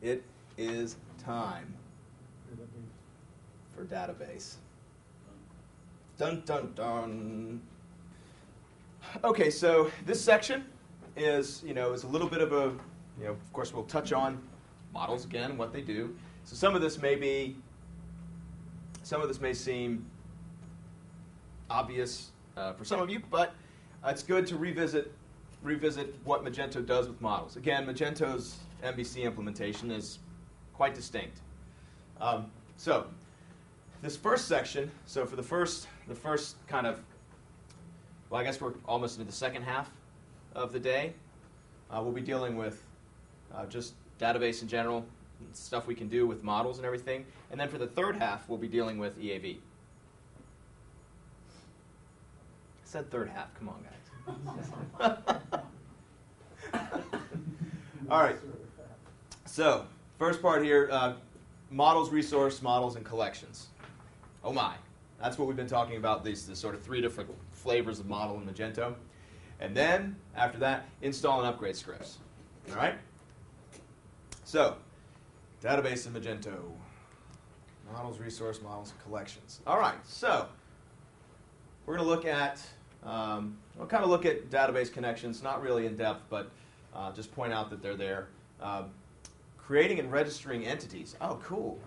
It is time for database. Dun, dun, dun. Okay, so this section is a little bit of a, of course we'll touch on models again, what they do. So some of this may seem obvious for some of you, but it's good to revisit what Magento does with models. Again, Magento's MVC implementation is quite distinct. So this first section, so for the first kind of, well, I guess we're almost into the second half of the day, we'll be dealing with just database in general, stuff we can do with models and everything. And then for the third half, we'll be dealing with EAV. I said third half. Come on, guys. All right. So first part here, models, resource, models, and collections. Oh my. That's what we've been talking about, these sort of three different flavors of model in Magento. And then, after that, install and upgrade scripts. All right? So, database in Magento. Models, resource, models, and collections. All right, so we're going to look at, we'll kind of look at database connections, not really in depth, but just point out that they're there. Creating and registering entities. Oh, cool.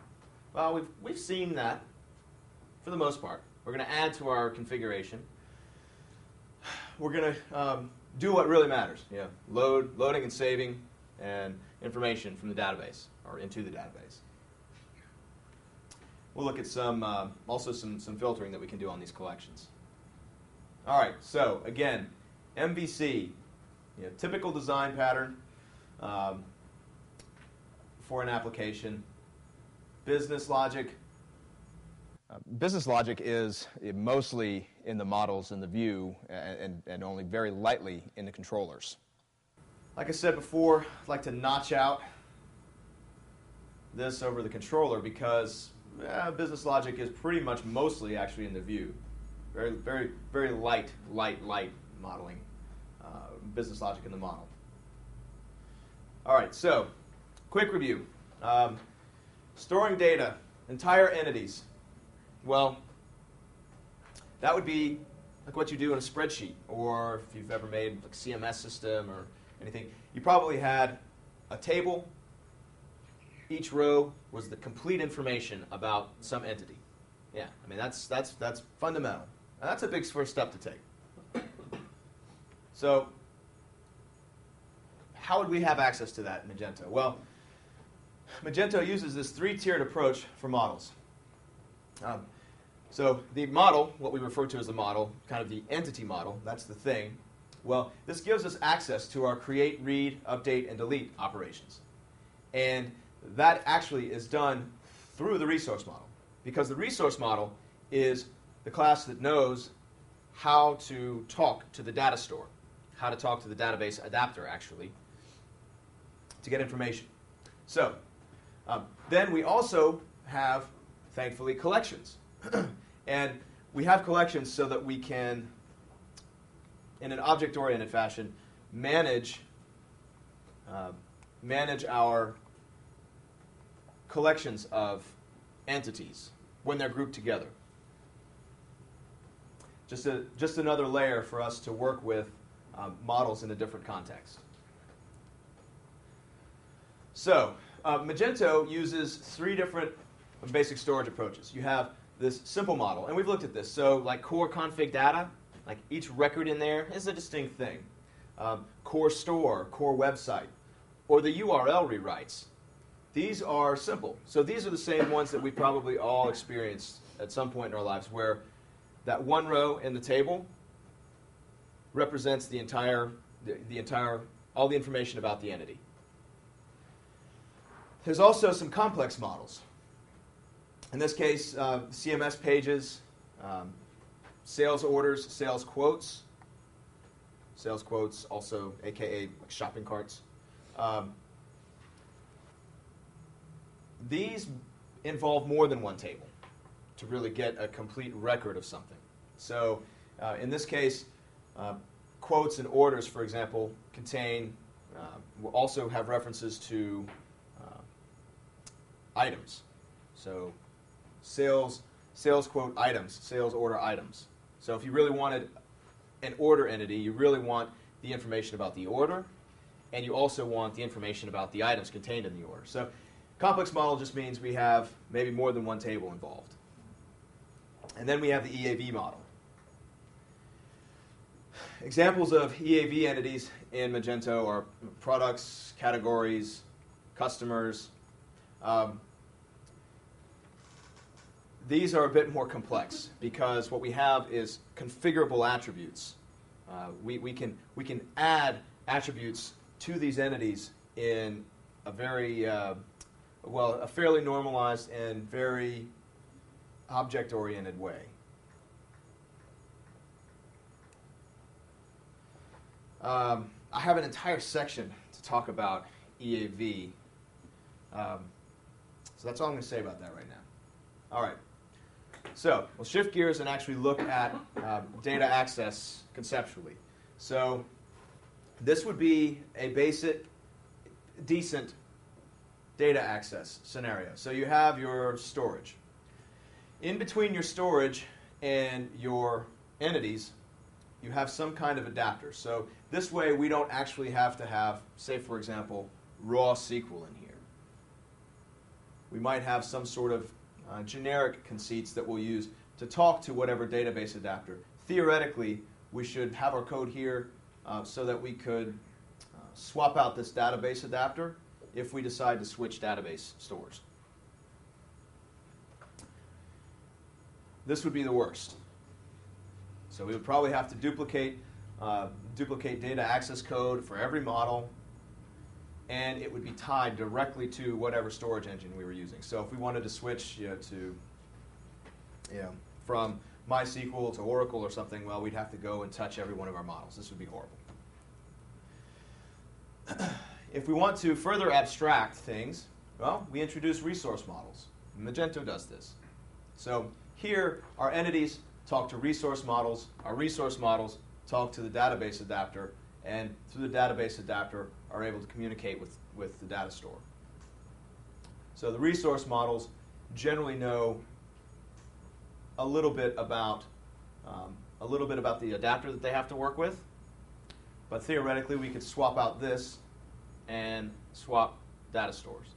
Well, we've seen that for the most part. We're going to add to our configuration. We're going to do what really matters. Yeah, loading and saving and information from the database or into the database. We'll look at also some filtering that we can do on these collections. All right, so again, MVC, typical design pattern for an application. Business logic. Business logic is mostly in the models and the view and only very lightly in the controllers. Like I said before, I'd like to notch out this over the controller because business logic is pretty much mostly actually in the view. Very, very, very light modeling. Business logic in the model. All right, so quick review. Storing data, entire entities. Well, that would be like what you do in a spreadsheet, or if you've ever made like a CMS system or anything. You probably had a table. Each row was the complete information about some entity. Yeah, I mean that's fundamental. And that's a big first step to take. So, how would we have access to that in Magento? Well, Magento uses this three-tiered approach for models. So the model, what we refer to as the model, kind of the entity model, that's the thing. Well, this gives us access to our create, read, update, and delete operations. And that actually is done through the resource model, because the resource model is the class that knows how to talk to the data store, how to talk to the database adapter, actually, to get information. So then we also have, thankfully, collections. And we have collections so that we can, in an object-oriented fashion, manage our collections of entities when they're grouped together. Just another layer for us to work with models in a different context. So Magento uses three different basic storage approaches. You have this simple model, and we've looked at this. So like core config data, like each record in there is a distinct thing. Core store, core website, or the URL rewrites. These are simple. So these are the same ones that we probably all experienced at some point in our lives, where that one row in the table represents the entire all the information about the entity. There's also some complex models. In this case, CMS pages, sales orders, sales quotes also aka like shopping carts. These involve more than one table to really get a complete record of something. So in this case, quotes and orders, for example, will also have references to items. So sales quote items, sales order items. So if you really wanted an order entity, you really want the information about the order, and you also want the information about the items contained in the order. So complex model just means we have maybe more than one table involved. And then we have the EAV model. Examples of EAV entities in Magento are products, categories, customers. These are a bit more complex because what we have is configurable attributes. We can add attributes to these entities in a very a fairly normalized and very object-oriented way. I have an entire section to talk about EAV. So that's all I'm going to say about that right now. All right. So we'll shift gears and actually look at data access conceptually. So this would be a basic, decent data access scenario. So you have your storage. In between your storage and your entities, you have some kind of adapter. So this way we don't actually have to have, say for example, raw SQL in here. We might have some sort of generic conceits that we'll use to talk to whatever database adapter. Theoretically, we should have our code here so that we could swap out this database adapter if we decide to switch database stores. This would be the worst. So we would probably have to duplicate data access code for every model, and it would be tied directly to whatever storage engine we were using. So if we wanted to switch from MySQL to Oracle or something, well, we'd have to go and touch every one of our models. This would be horrible. If we want to further abstract things, well, we introduce resource models. Magento does this. So here, our entities talk to resource models. Our resource models talk to the database adapter, and through the database adapter are able to communicate with the data store. So the resource models generally know a little bit about the adapter that they have to work with, but theoretically we could swap out this and swap data stores.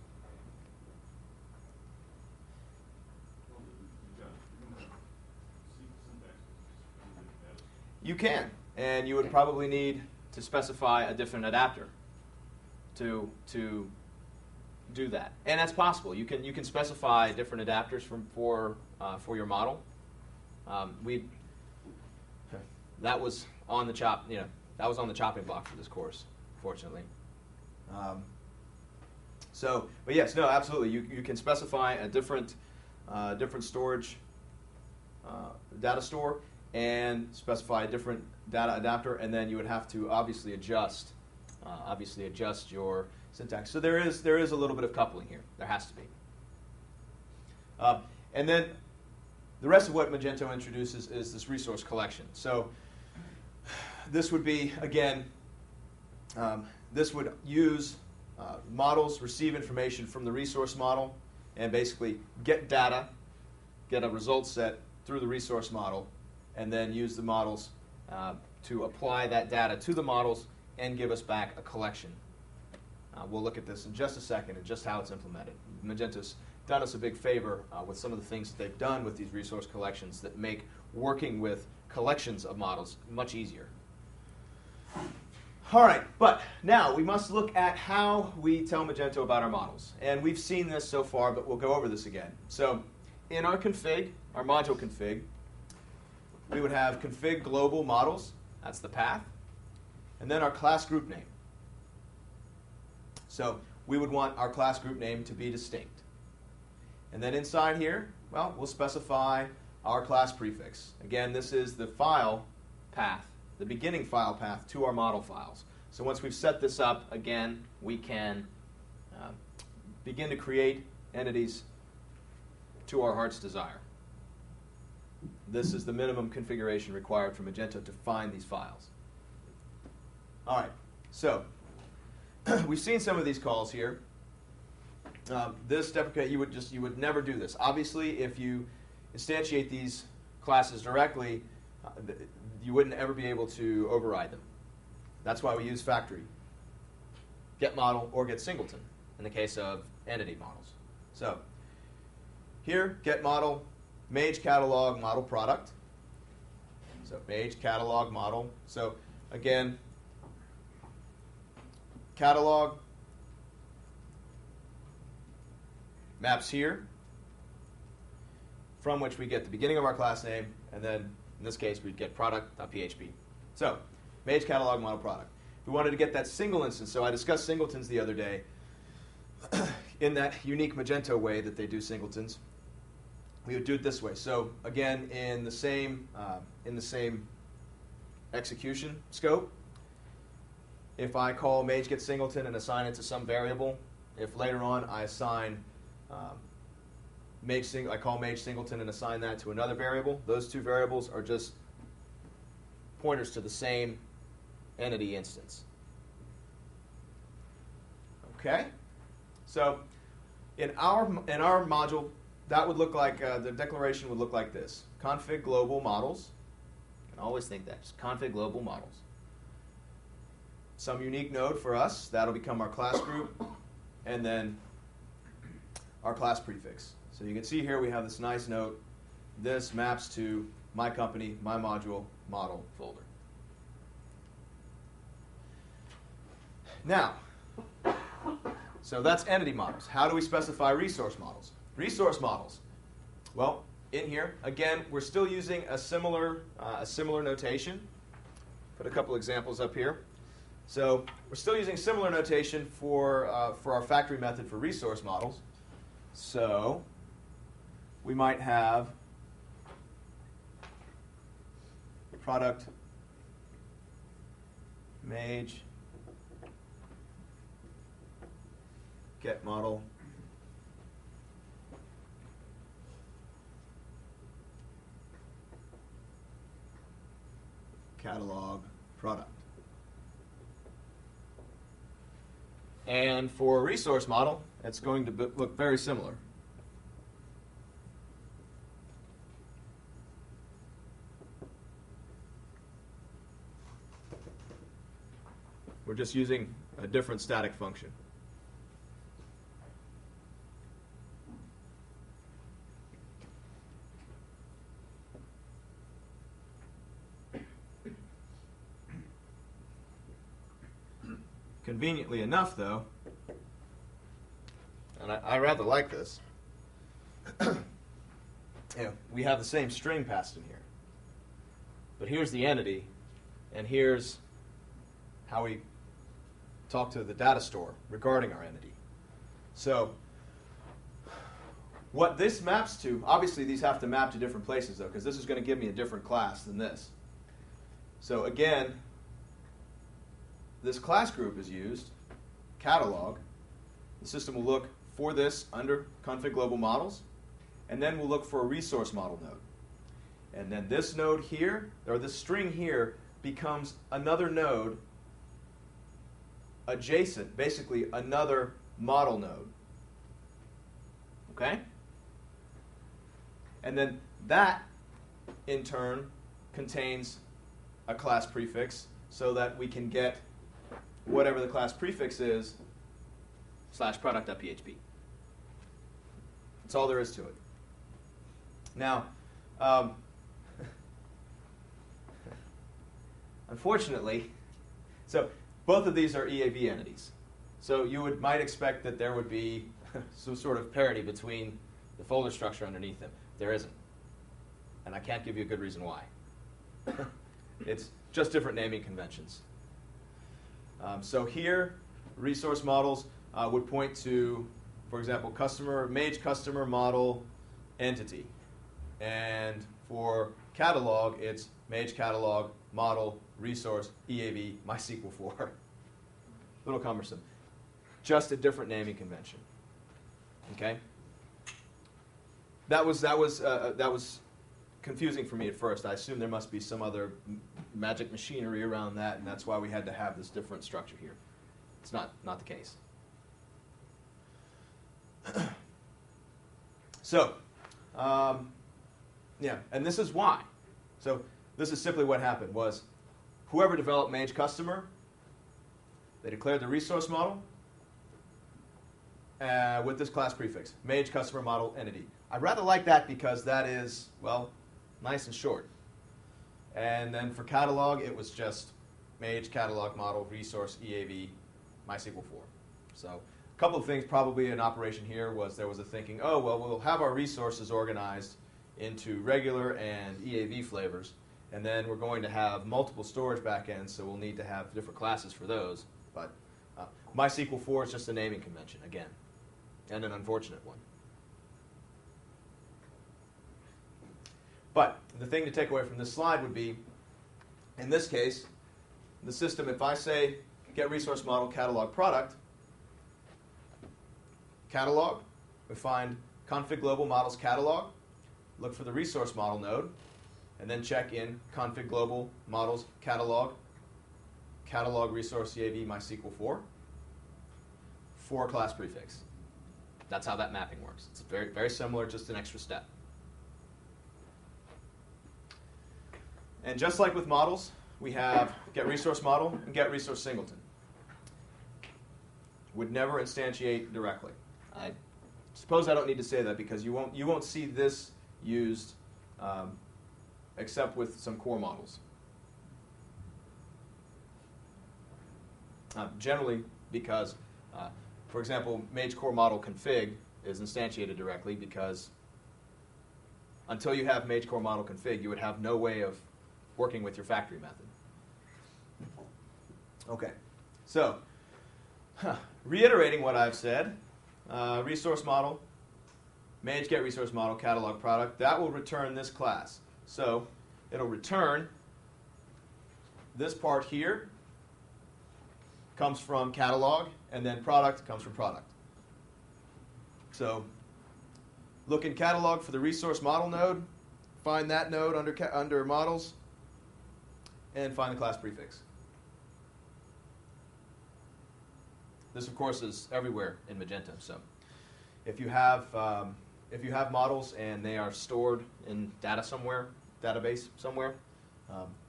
You can, and you would probably need to specify a different adapter to do that, and that's possible. You can specify different adapters for your model. That was on the that was on the chopping block for this course, fortunately. But yes, no, absolutely. You can specify a different storage data store and specify a different data adapter, and then you would have to obviously adjust your syntax. So there is a little bit of coupling here. There has to be. And then the rest of what Magento introduces is this resource collection. So this would be, again, this would use models, receive information from the resource model, and basically get data, get a result set through the resource model, and then use the models to apply that data to the models and give us back a collection. We'll look at this in just a second and just how it's implemented. Magento's done us a big favor with some of the things that they've done with these resource collections that make working with collections of models much easier. All right, but now we must look at how we tell Magento about our models. And we've seen this so far, but we'll go over this again. So in our config, our module config, we would have config global models, that's the path, and then our class group name. So we would want our class group name to be distinct. And then inside here, well, we'll specify our class prefix. Again, this is the file path, the beginning file path to our model files. So once we've set this up, again, we can begin to create entities to our heart's desire. This is the minimum configuration required for Magento to find these files. All right, so we've seen some of these calls here. This deprecate, you would never do this. Obviously, if you instantiate these classes directly, you wouldn't ever be able to override them. That's why we use factory, get model, or get singleton in the case of entity models. So here, get model, Mage catalog model product. So Mage catalog model. So again, catalog maps here, from which we get the beginning of our class name, and then in this case we'd get product.php. So Mage catalog model product. We wanted to get that single instance, so I discussed singletons the other day in that unique Magento way that they do singletons. We would do it this way. So again, in the same execution scope, if I call Mage get singleton and assign it to some variable, if later on I assign I call Mage singleton and assign that to another variable, those two variables are just pointers to the same entity instance. Okay? So in our module, that would look like, the declaration would look like this. Config global models. You can always think that, just config global models. Some unique node for us, that'll become our class group, and then our class prefix. So you can see here we have this nice note. This maps to my company, my module, model folder. Now, so that's entity models. How do we specify resource models? Resource models. Well, in here, again, we're still using a similar notation. Put a couple examples up here. So we're still using similar notation for our factory method for resource models. So we might have product Mage get model catalog product. And for a resource model, it's going to look very similar. We're just using a different static function. Conveniently enough, though, and I rather like this, we have the same string passed in here. But here's the entity, and here's how we talk to the data store regarding our entity. So what this maps to, obviously these have to map to different places, though, because this is going to give me a different class than this. So again, this class group is used, catalog. The system will look for this under config global models, and then we'll look for a resource model node. And then this node here, or this string here, becomes another node adjacent, basically another model node. Okay? And then that, in turn, contains a class prefix so that we can get whatever the class prefix is, /product.php. That's all there is to it. Now, unfortunately, so both of these are EAB entities. So you might expect that there would be some sort of parity between the folder structure underneath them. There isn't. And I can't give you a good reason why. It's just different naming conventions. So here, resource models would point to, for example, Mage customer model entity. And for catalog, it's Mage catalog model resource EAB MySQL 4. A little cumbersome. Just a different naming convention. Okay. That was confusing for me at first. I assumed there must be some other magic machinery around that, and that's why we had to have this different structure here. It's not the case. So, yeah, and this is why. So this is simply what happened was whoever developed Mage Customer, they declared the resource model with this class prefix, Mage Customer Model Entity. I rather like that because that is, well, nice and short. And then for catalog, it was just Mage Catalog Model Resource EAV MySQL 4. So a couple of things probably in operation here was there was a thinking, oh, well, we'll have our resources organized into regular and EAV flavors, and then we're going to have multiple storage backends, so we'll need to have different classes for those. But MySQL 4 is just a naming convention, again, and an unfortunate one. But the thing to take away from this slide would be, in this case, the system, if I say get resource model catalog product, catalog, we find config global models catalog, look for the resource model node, and then check in config global models catalog, catalog resource EAV MySQL 4 class prefix. That's how that mapping works. It's very, very similar, just an extra step. And just like with models, we have get resource model and get resource singleton. Would never instantiate directly. I suppose I don't need to say that because you won't see this used except with some core models. Generally because, for example, Mage core model config is instantiated directly because until you have Mage core model config, you would have no way of working with your factory method. Okay, so reiterating what I've said, resource model, Mage get resource model catalog product, that will return this class. So it'll return this part here comes from catalog, and then product comes from product. So look in catalog for the resource model node, find that node under models, and find the class prefix. This, of course, is everywhere in Magento. So if you have models and they are stored in database somewhere,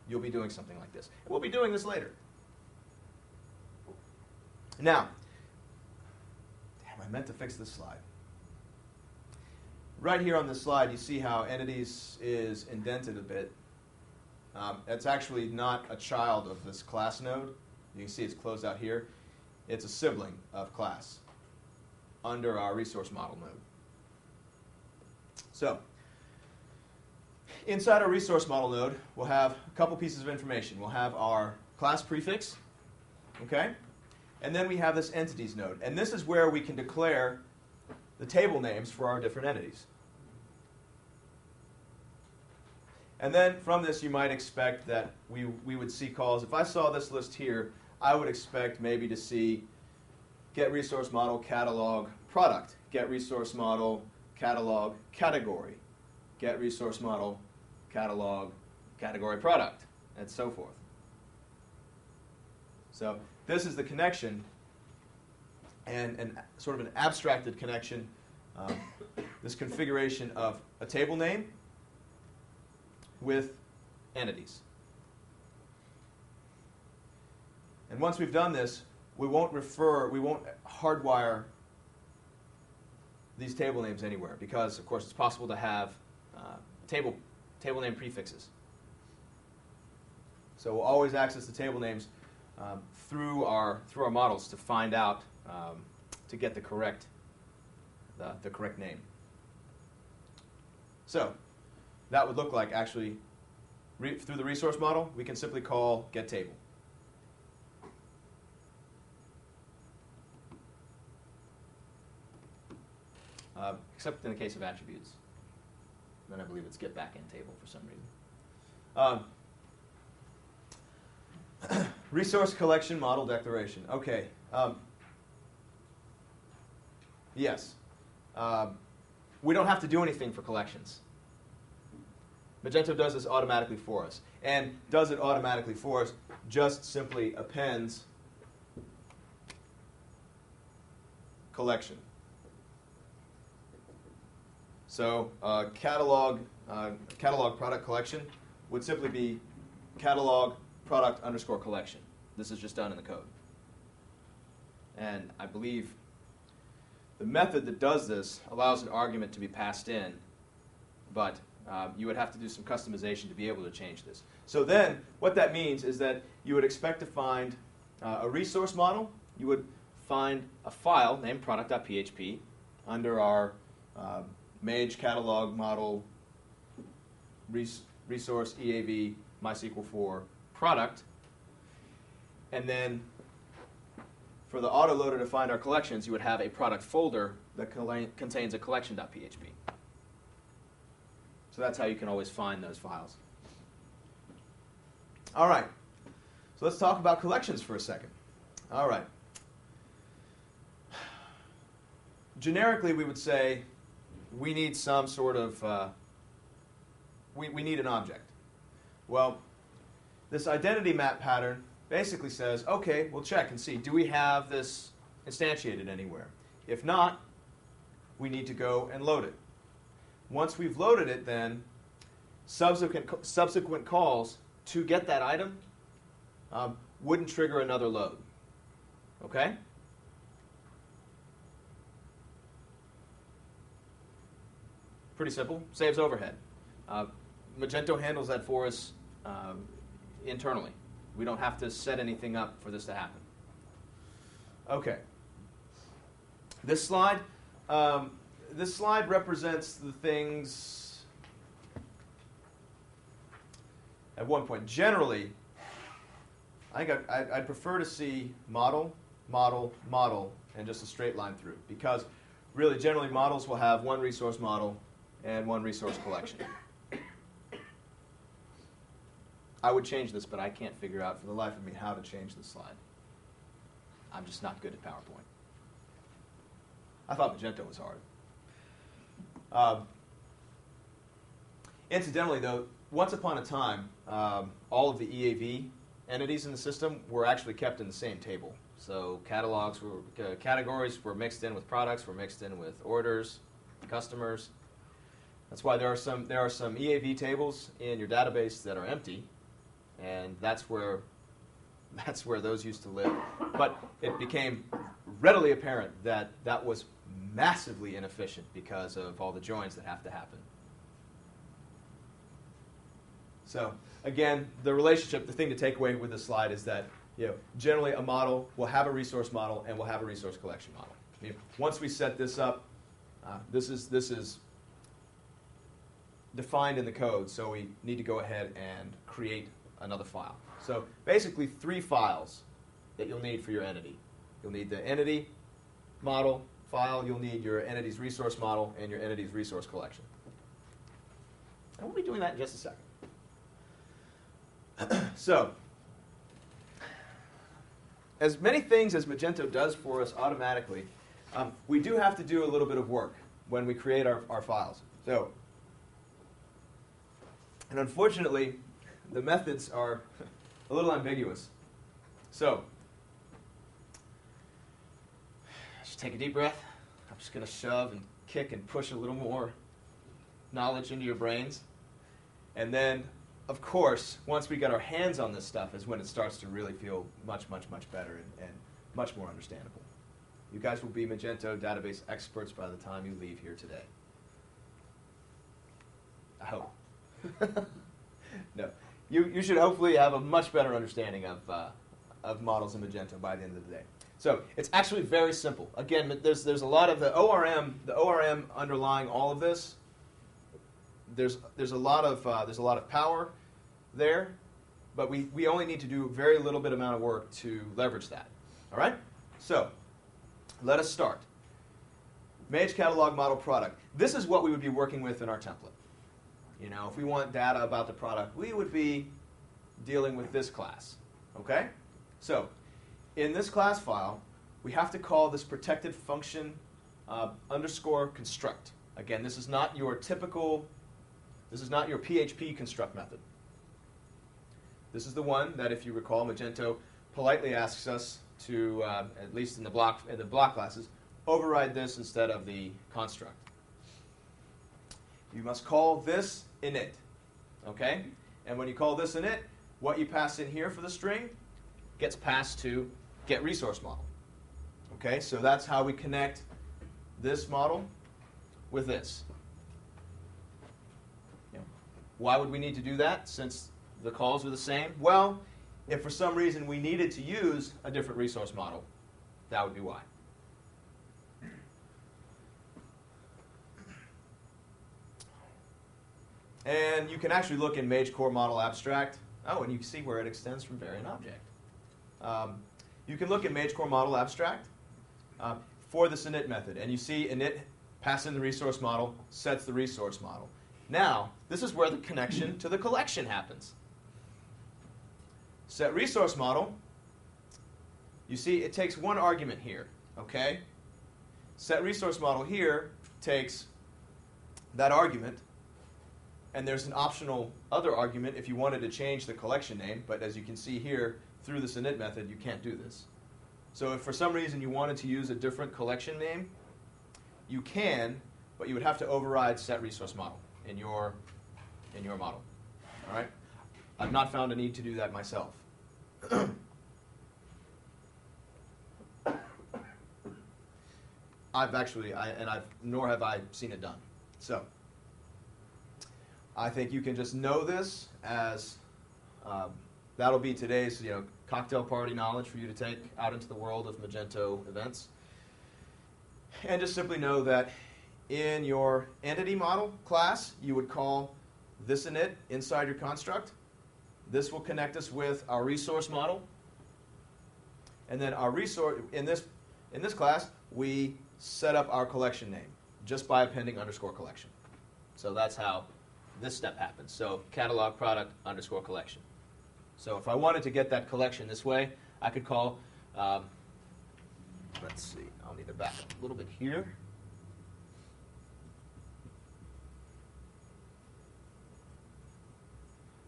you'll be doing something like this. We'll be doing this later. Now, damn, I meant to fix this slide. Right here on this slide, you see how entities is indented a bit. It's actually not a child of this class node. You can see it's closed out here. It's a sibling of class under our resource model node. So inside our resource model node, we'll have a couple pieces of information. We'll have our class prefix, okay? And then we have this entities node. And this is where we can declare the table names for our different entities. And then from this, you might expect that we would see calls. If I saw this list here, I would expect maybe to see get resource model catalog product, get resource model catalog category, get resource model catalog category product, and so forth. So this is the connection, and sort of an abstracted connection, this configuration of a table name with entities. And once we've done this, we won't hardwire these table names anywhere because, of course, it's possible to have table name prefixes. So we'll always access the table names through our models to find out to get the correct name. So that would look like actually through the resource model, we can simply call get table. Except in the case of attributes. Then I believe it's get backend table for some reason. Resource collection model declaration. Okay. Yes. We don't have to do anything for collections. Magento does this automatically for us. And does it automatically for us, just simply appends collection. So catalog product collection would simply be catalog product underscore collection. This is just done in the code. And I believe the method that does this allows an argument to be passed in, but you would have to do some customization to be able to change this. So then what that means is that you would expect to find a resource model. You would find a file named product.php under our Mage catalog model resource EAV MySQL4 product. And then for the autoloader to find our collections, you would have a product folder that contains a collection.php. So that's how you can always find those files. All right. So let's talk about collections for a second. All right. Generically, we would say we need some sort of, we need an object. Well, this identity map pattern basically says, okay, we'll check and see, do we have this instantiated anywhere? If not, we need to go and load it. Once we've loaded it, then subsequent calls to get that item wouldn't trigger another load. Okay? Pretty simple. Saves overhead. Magento handles that for us internally. We don't have to set anything up for this to happen. Okay. This slide represents the things at one point. Generally, I think I'd prefer to see model, model, model, and just a straight line through. Because really, generally, models will have one resource model and one resource collection. I would change this, but I can't figure out for the life of me how to change this slide. I'm just not good at PowerPoint. I thought Magento was hard. Incidentally, though, once upon a time, all of the EAV entities in the system were actually kept in the same table. So categories were mixed in with products, were mixed in with orders, customers. That's why there are some EAV tables in your database that are empty, and that's where those used to live. But it became readily apparent that that was massively inefficient because of all the joins that have to happen. So again, the relationship, the thing to take away with this slide is that generally a model will have a resource model and will have a resource collection model. Once we set this up, this is defined in the code, so we need to go ahead and create another file. So basically 3 files that you'll need for your entity. You'll need the entity model file, you'll need your entity's resource model, and your entity's resource collection. And we'll be doing that in just a second. So, as many things as Magento does for us automatically, we do have to do a little bit of work when we create our files. So, and unfortunately, the methods are a little ambiguous. So, just take a deep breath. I'm just going to shove and kick and push a little more knowledge into your brains. And then, of course, once we get our hands on this stuff is when it starts to really feel much, much, much better and much more understandable. You guys will be Magento database experts by the time you leave here today. I hope. No. You should hopefully have a much better understanding of models in Magento by the end of the day. So it's actually very simple. Again, there's a lot of the ORM underlying all of this. There's a lot of power there, but we only need to do a very little bit amount of work to leverage that. All right? So let us start. Mage catalog model product. This is what we would be working with in our template. If we want data about the product, we would be dealing with this class. Okay? So in this class file, we have to call this protected function underscore construct. Again, this is not your PHP construct method. This is the one that, if you recall, Magento politely asks us to, at least in the block classes, override this instead of the construct. you must call this init. Okay? And when you call this init, what you pass in here for the string gets passed to getResourceModel. Okay? So that's how we connect this model with this. Why would we need to do that since the calls are the same? Well, if for some reason we needed to use a different resource model, that would be why. And you can actually look in Magento Model Abstract. Oh, and you can see where it extends from variant object. You can look at Magento Model Abstract for this init method, and you see init pass in the resource model, sets the resource model. Now, this is where the connection to the collection happens. Set resource model, you see it takes one argument here, okay? Set resource model here takes that argument, and there's an optional other argument if you wanted to change the collection name, but as you can see here, through this init method, you can't do this. So if for some reason you wanted to use a different collection name, you can, but you would have to override set resource model in your model. All right? I've not found a need to do that myself. Nor have I seen it done. So I think you can just know this as that'll be today's cocktail party knowledge for you to take out into the world of Magento events. And just simply know that in your entity model class, you would call this init inside your construct. This will connect us with our resource model. And then our resource in this class, we set up our collection name just by appending _collection. So that's how this step happens. So catalog product _ collection. So if I wanted to get that collection this way, I could call, let's see, I'll need to back up a little bit here.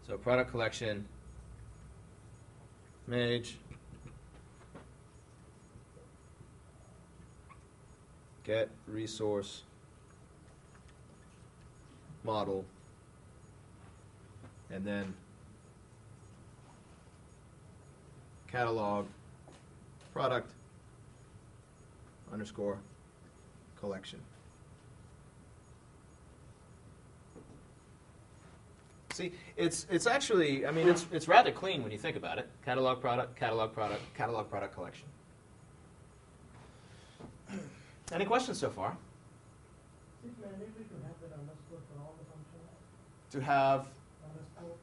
So product collection, Mage, get resource model, and then catalog product _ collection. See, it's actually, I mean, it's rather clean when you think about it. Catalog product, catalog product, catalog product collection. Any questions so far? Is it mandatory to have that underscore for all the functions? To have Underscore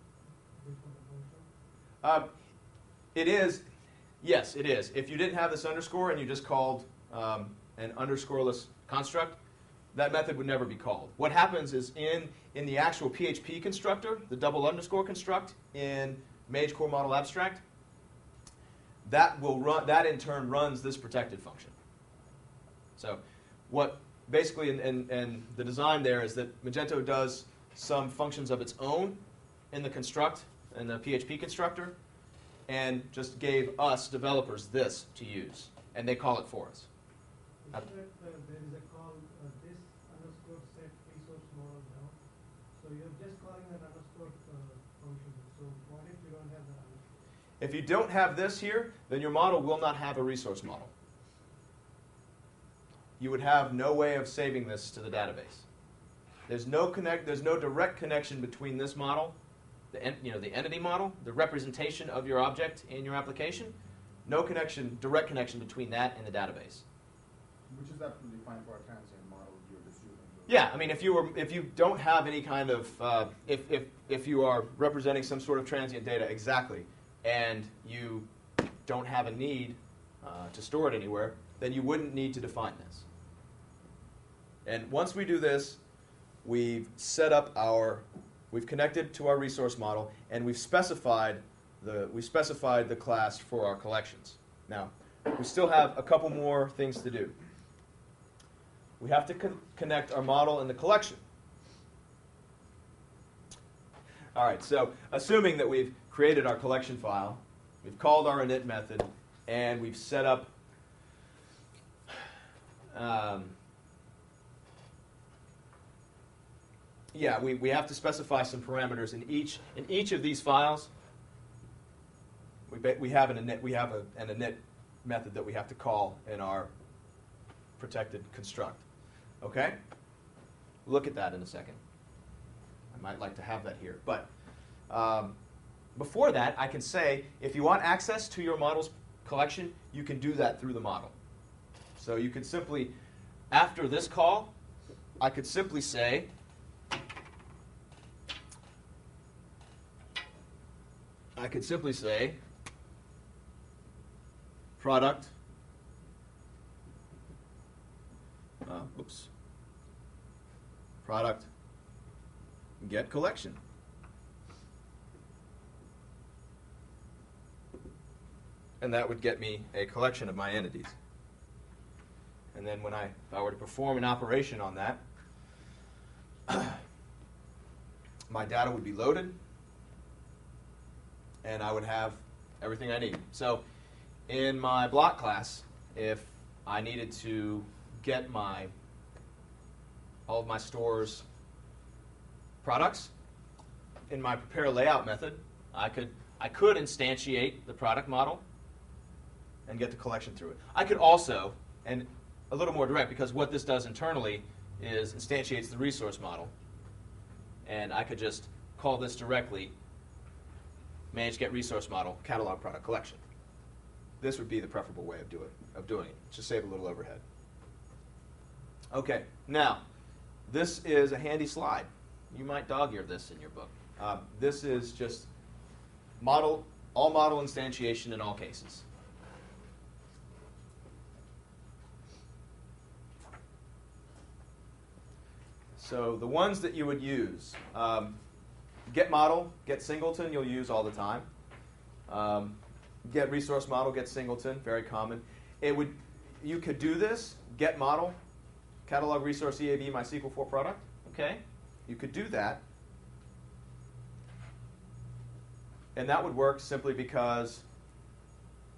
before the function? It is, yes, it is. If you didn't have this underscore and you just called an underscoreless construct, that method would never be called. What happens is in the actual PHP constructor, the double underscore construct in Magento Model Abstract, that will run. That in turn runs this protected function. So, what basically and the design there is that Magento does some functions of its own in the construct in the PHP constructor, and just gave us developers this to use, and they call it for us. There is a call this underscore set resource model now. So you're just calling that underscore function. So what if you don't have that underscore? If you don't have this here, then your model will not have a resource model. You would have no way of saving this to the database. There's no direct connection between this model, the entity model, the representation of your object in your application. No direct connection between that and the database. Which is absolutely fine for a transient model you're just using. Yeah, I mean, if you don't have any kind of if you are representing some sort of transient data exactly, and you don't have a need to store it anywhere, then you wouldn't need to define this. And once we do this, we've connected to our resource model, and we've specified the class for our collections. Now, we still have a couple more things to do. We have to connect our model and the collection. All right, so assuming that we've created our collection file, we've called our init method, and we've set up yeah, we have to specify some parameters in each of these files. We have an init method that we have to call in our protected construct. Okay? Look at that in a second. I might like to have that here. But before that, I can say, if you want access to your models collection, you can do that through the model. So you could simply, after this call, I could simply say, product, product get collection. And that would get me a collection of my entities. And then if I were to perform an operation on that, my data would be loaded, and I would have everything I need. So in my block class, if I needed to get all of my store's products, in my prepare layout method, I could instantiate the product model and get the collection through it. I could also, and a little more direct, because what this does internally is instantiates the resource model, and I could just call this directly manage get resource model catalog product collection. This would be the preferable way of doing it. Just save a little overhead. Okay, now this is a handy slide. You might dog-ear this in your book. This is just all model instantiation in all cases. So the ones that you would use, get model, get singleton, you'll use all the time. Get resource model, get singleton, very common. You could do this, get model, catalog resource EAB MySQL 4 product. Okay, you could do that. And that would work simply because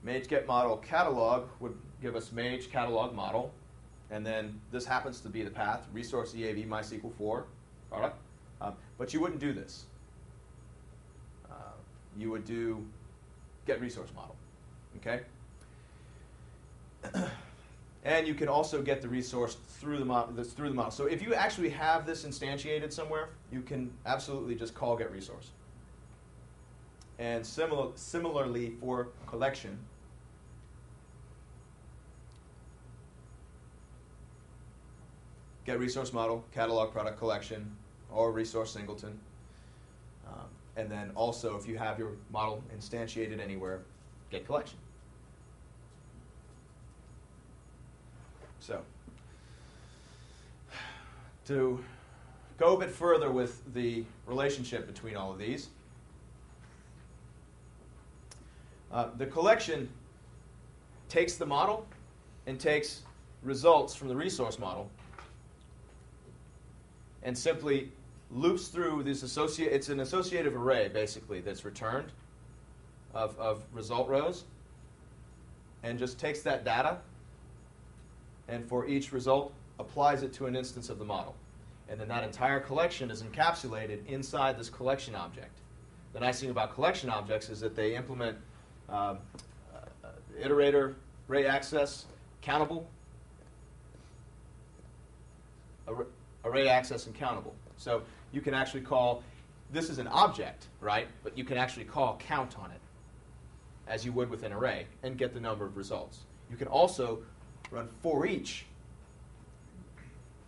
mage get model catalog would give us mage catalog model, and then this happens to be the path, resource EAB MySQL 4 product. But you wouldn't do this. You would do get resource model. Okay? And you can also get the resource through the model. So if you actually have this instantiated somewhere, you can absolutely just call get resource. And similarly for collection, get resource model, catalog product collection, or resource singleton. And then also, if you have your model instantiated anywhere, get collection. So, to go a bit further with the relationship between all of these, the collection takes the model and takes results from the resource model and simply loops through this it's an associative array, basically, that's returned of result rows, and just takes that data and for each result applies it to an instance of the model. And then that entire collection is encapsulated inside this collection object. The nice thing about collection objects is that they implement iterator, array access, countable, array access, and countable. So you can actually call, this is an object, right? But you can actually call count on it, as you would with an array, and get the number of results. You can also run for each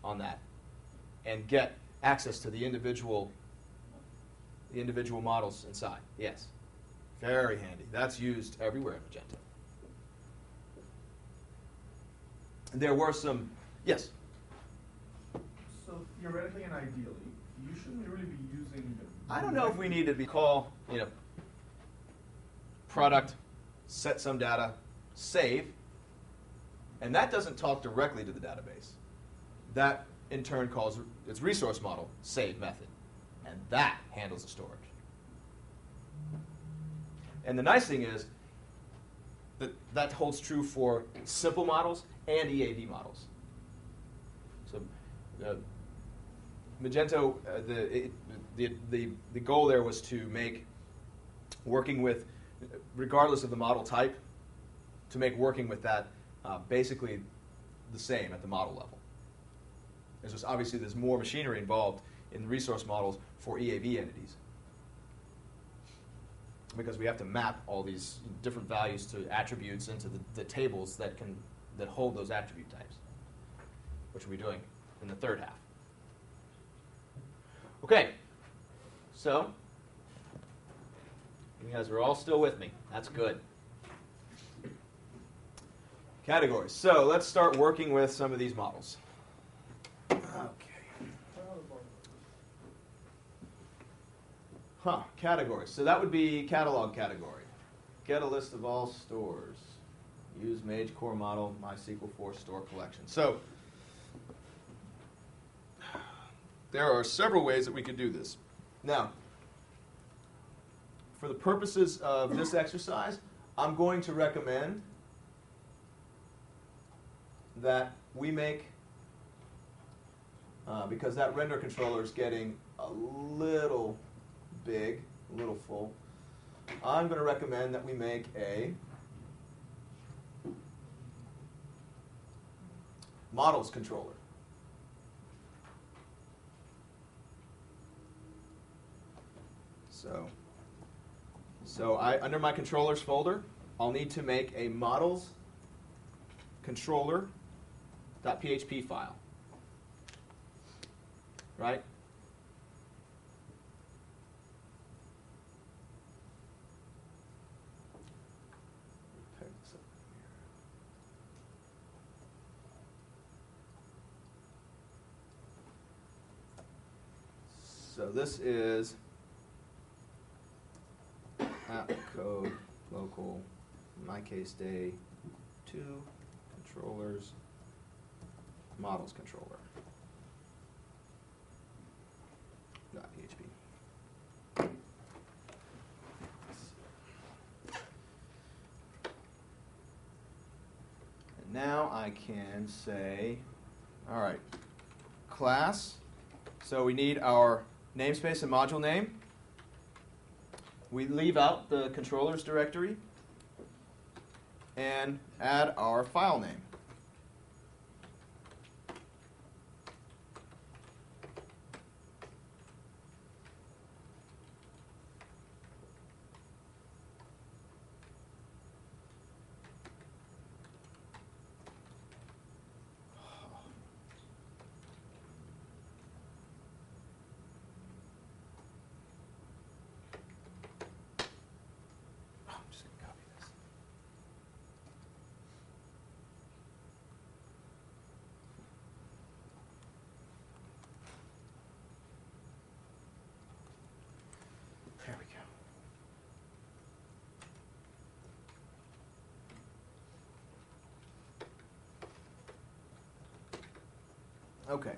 on that and get access to the individual models inside. Yes. Very handy. That's used everywhere in Magento. There were some, yes? So theoretically and ideally, you shouldn't really be using the... I don't know if we need to be call, product, set some data, save, and that doesn't talk directly to the database. That, in turn, calls its resource model, save method, and that handles the storage. And the nice thing is that holds true for simple models and EAB models. So Magento, the goal there was to make working with, regardless of the model type, to make working with that basically the same at the model level. There's just obviously there's more machinery involved in resource models for EAV entities, because we have to map all these different values to attributes into the tables that hold those attribute types, which we'll be doing in the third half. Okay, so you guys are all still with me. That's good. Categories. So let's start working with some of these models. Okay. Categories. So that would be catalog category. Get a list of all stores. Use Mage Core Model, MySQL for store collection. So there are several ways that we could do this. Now, for the purposes of this exercise, I'm going to recommend that we make, because that render controller is getting a little big, a little full, I'm going to recommend that we make a models controller. So under my controllers folder, I'll need to make a models controller.php file. Right? So this is app code local, in my case day 2 controllers models controller .php. And now I can say, all right, class. So we need our namespace and module name. We leave out the controllers directory and add our file name. There we go. Okay.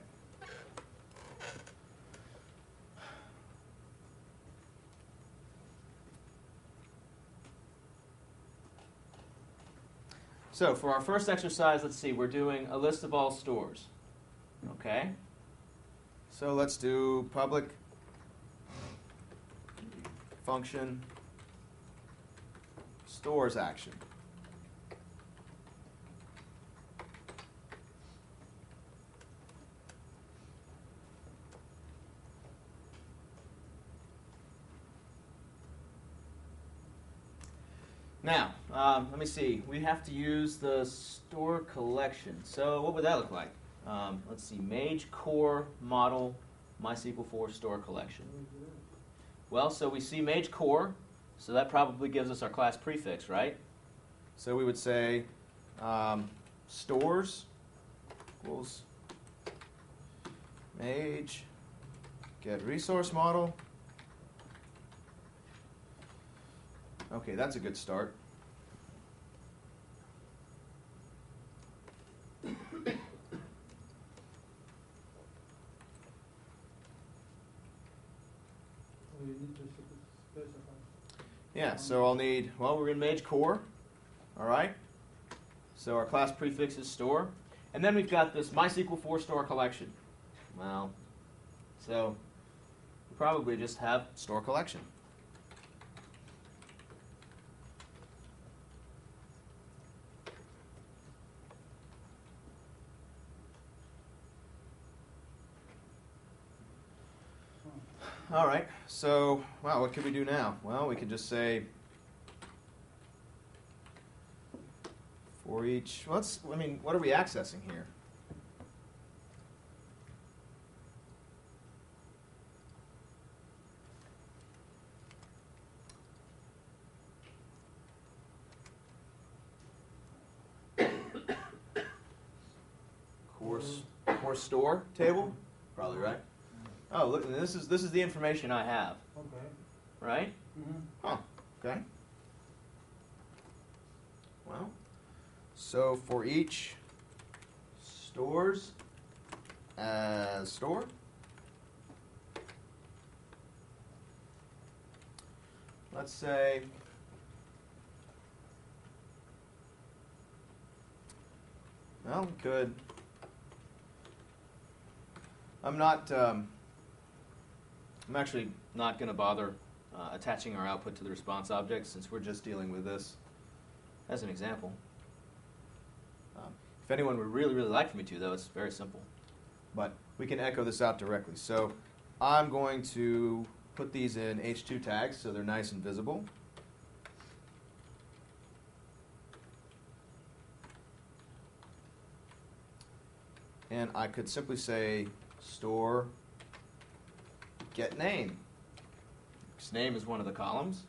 So for our first exercise, let's see, we're doing a list of all stores. Okay. So let's do public function stores action. Now, let me see. We have to use the store collection. So what would that look like? Let's see. Mage core model MySQL for store collection. Well, so we see Mage core, so that probably gives us our class prefix, right? So we would say stores equals Mage get resource model. Okay, that's a good start. You need to specify. Yeah, so I'll need, well, we're in Mage core, all right? So our class prefix is store. And then we've got this MySQL for store collection. Well, So we probably just have store collection. All right, so, wow, what could we do now? Well, we could just say for each, I mean, what are we accessing here? Core store table? Probably right. Oh, look, this is the information I have, Okay. right? Mm-hmm. Huh, okay. Well, so for each stores as store, let's say well, we could. I'm actually not going to bother attaching our output to the response object since we're just dealing with this as an example. If anyone would really, really like for me to, though, it's very simple. But we can echo this out directly. So I'm going to put these in H2 tags so they're nice and visible. And I could simply say store get name. Because name is one of the columns.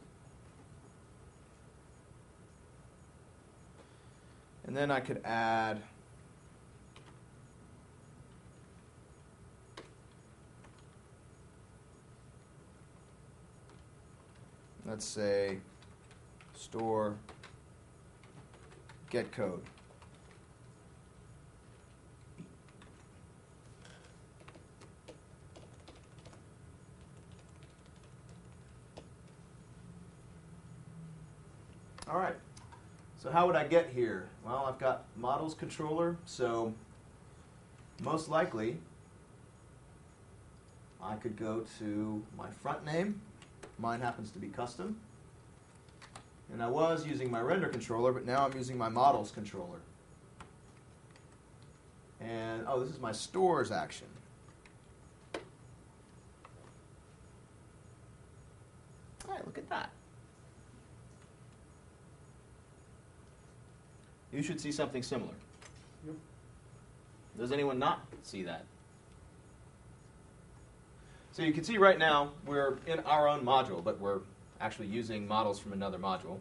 And then I could add let's say store get code. All right, so how would I get here? Well, I've got models controller, so most likely I could go to my front name. Mine happens to be custom. And I was using my render controller, but now I'm using my models controller. And, oh, this is my stores action. All right, look at that. You should see something similar. Yep. Does anyone not see that? So you can see right now we're in our own module, but we're actually using models from another module.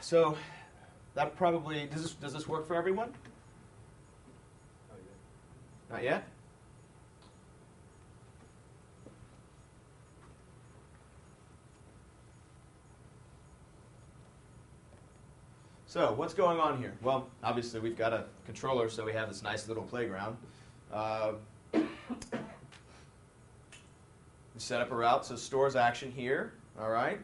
So that probably, does this work for everyone? Not yet? So what's going on here? Well, obviously we've got a controller, so we have this nice little playground. We set up a route, so stores action here, all right?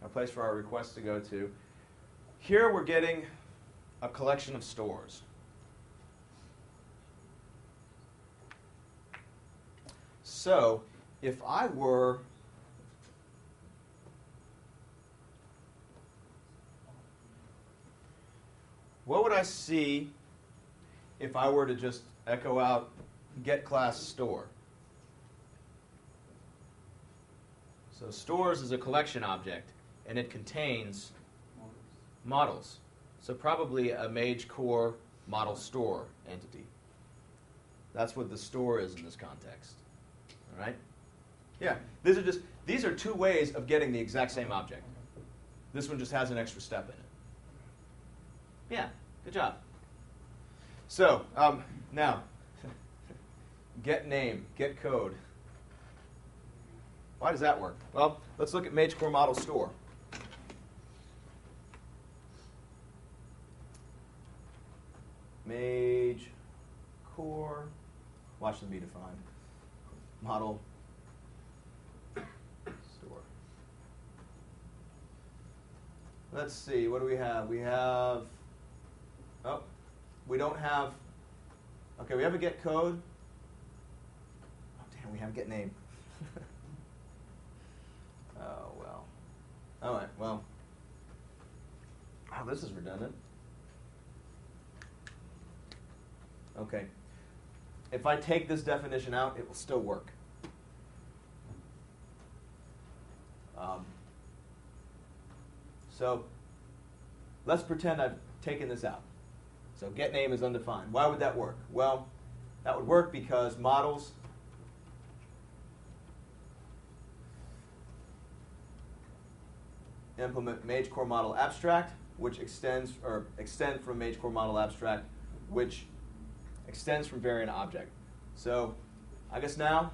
A place for our request to go to. Here we're getting a collection of stores. So if I were what would I see if I were to just echo out get class store? So stores is a collection object, and it contains models. So probably a Mage Core model store entity. That's what the store is in this context. All right? Yeah, these are two ways of getting the exact same object. This one just has an extra step in it. Yeah, good job. So now, get name, get code. Why does that work? Well, let's look at Mage Core Model Store. Mage Core, watch them be defined. Model Store. let's see, what do we have? We have, oh, we don't have, okay, we have a get code. Oh, damn, we have get name. Oh, well. All right, well. Oh, this is redundant. Okay. If I take this definition out, it will still work. So let's pretend I've taken this out. So get name is undefined. Why would that work? Well, that would work because models implement Mage Core Model Abstract, which extend from Mage Core Model Abstract, which extends from variant object. So I guess now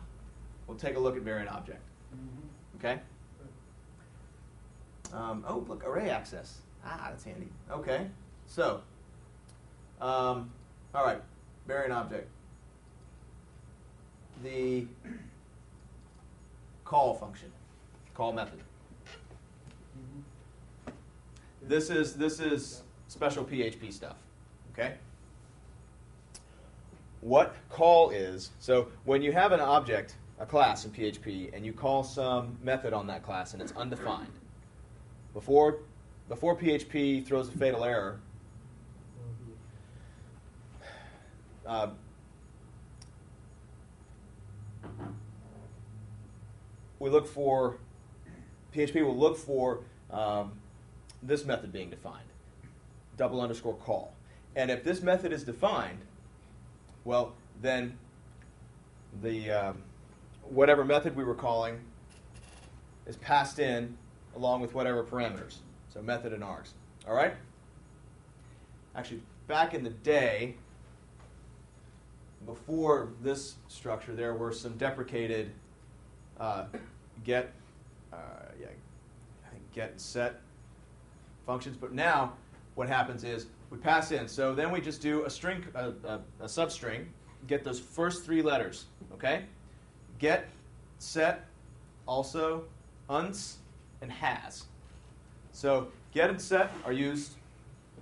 we'll take a look at variant object. Okay? Oh, look, array access. Ah, that's handy. Okay, so, all right, variant object. The call function, call method. This is special PHP stuff. Okay. What call is, so when you have an object, a class in PHP, and you call some method on that class and it's undefined, before PHP throws a fatal error, PHP will look for this method being defined, _call. And if this method is defined, well, then the whatever method we were calling is passed in along with whatever parameters. So method and args. All right? Actually, back in the day, before this structure, there were some deprecated get and set functions. But now, what happens is we pass in. So then we just do a string, a substring, get those first three letters. Okay? Get, set, also, unts, and has. So get and set are used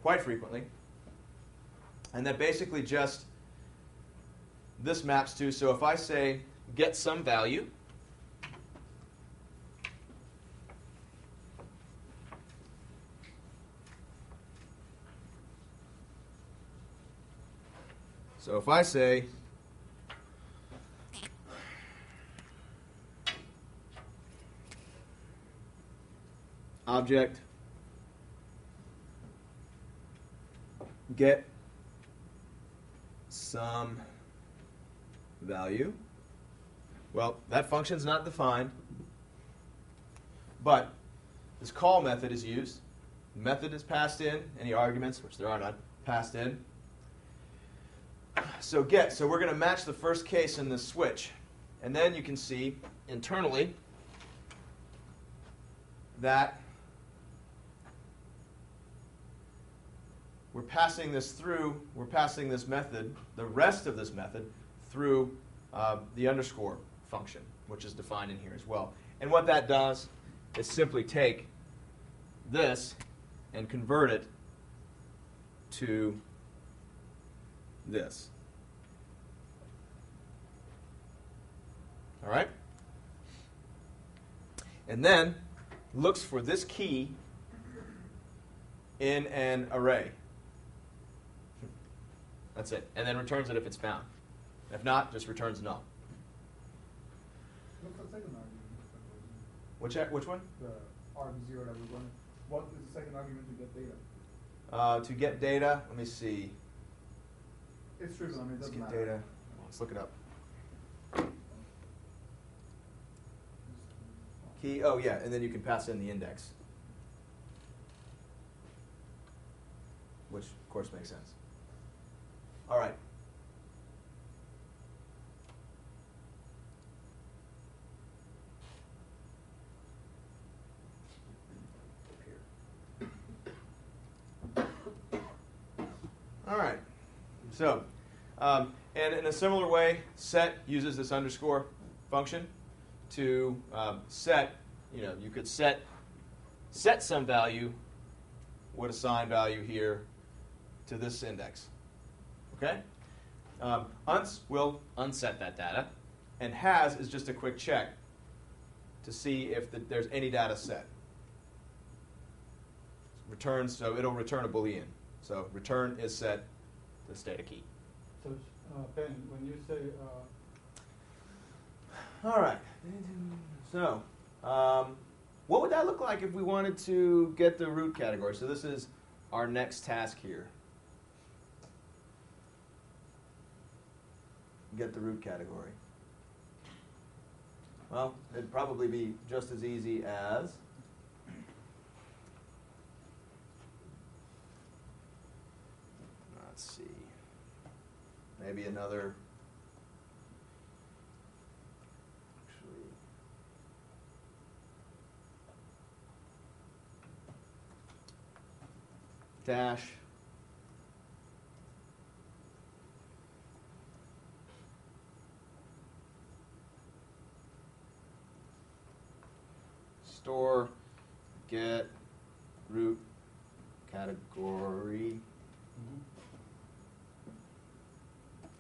quite frequently. And that basically just, this maps to, so if I say get some value, so if I say object get some value, well, that function's not defined, but this call method is used. The method is passed in, any arguments, which there are none, passed in. So get, so we're going to match the first case in this switch. And then you can see internally that we're passing this through, we're passing this method, the rest of this method, through the underscore function, which is defined in here as well. And what that does is simply take this and convert it to this. All right? And then looks for this key in an array. That's it. And then returns it if it's found. If not, just returns null. What's the second argument? Which one? The arg0 that we're running. What is the second argument to get data? To get data, let me see. It's trivial, I mean, it Let's doesn't get matter. data. Let's look it up. Key, oh yeah, and then you can pass in the index. Which, of course, makes sense. All right. All right. So, and in a similar way, set uses this underscore function to set, you know, you could set some value would assign value here to this index. Okay? Unts will unset that data, and has is just a quick check to see if there's any data set. Returns, so it'll return a Boolean. So return is set to state a key. So, Ben, when you say, All right. So, what would that look like if we wanted to get the root category? So this is our next task here. Get the root category. Well, it'd probably be just as easy as let's see, maybe another, actually, dash store get root category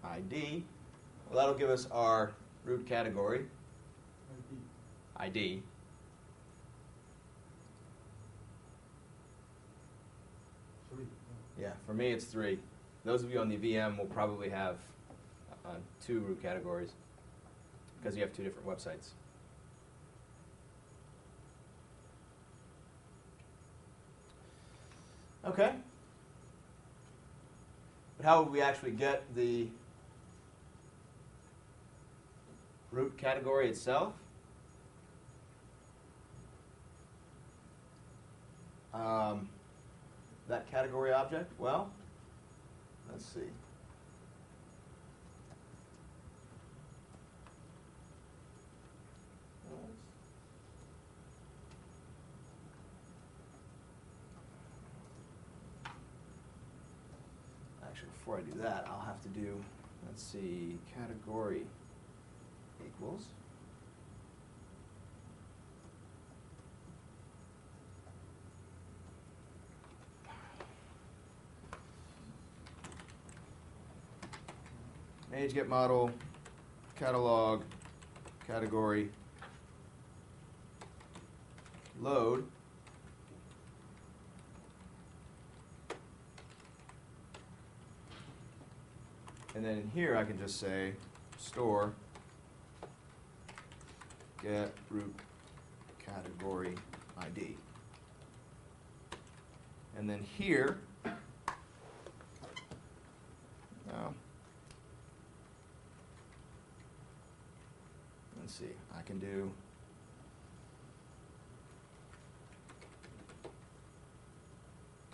ID. Well, that'll give us our root category ID. Yeah, for me it's 3. Those of you on the VM will probably have 2 root categories because you have 2 different websites. Okay. But how would we actually get the root category itself? That category object? Well, let's see. Actually, before I do that, I'll have to do, let's see, category equals. Age get model, catalog, category, load. And then in here I can just say store get root category ID. And then here, let's see, I can do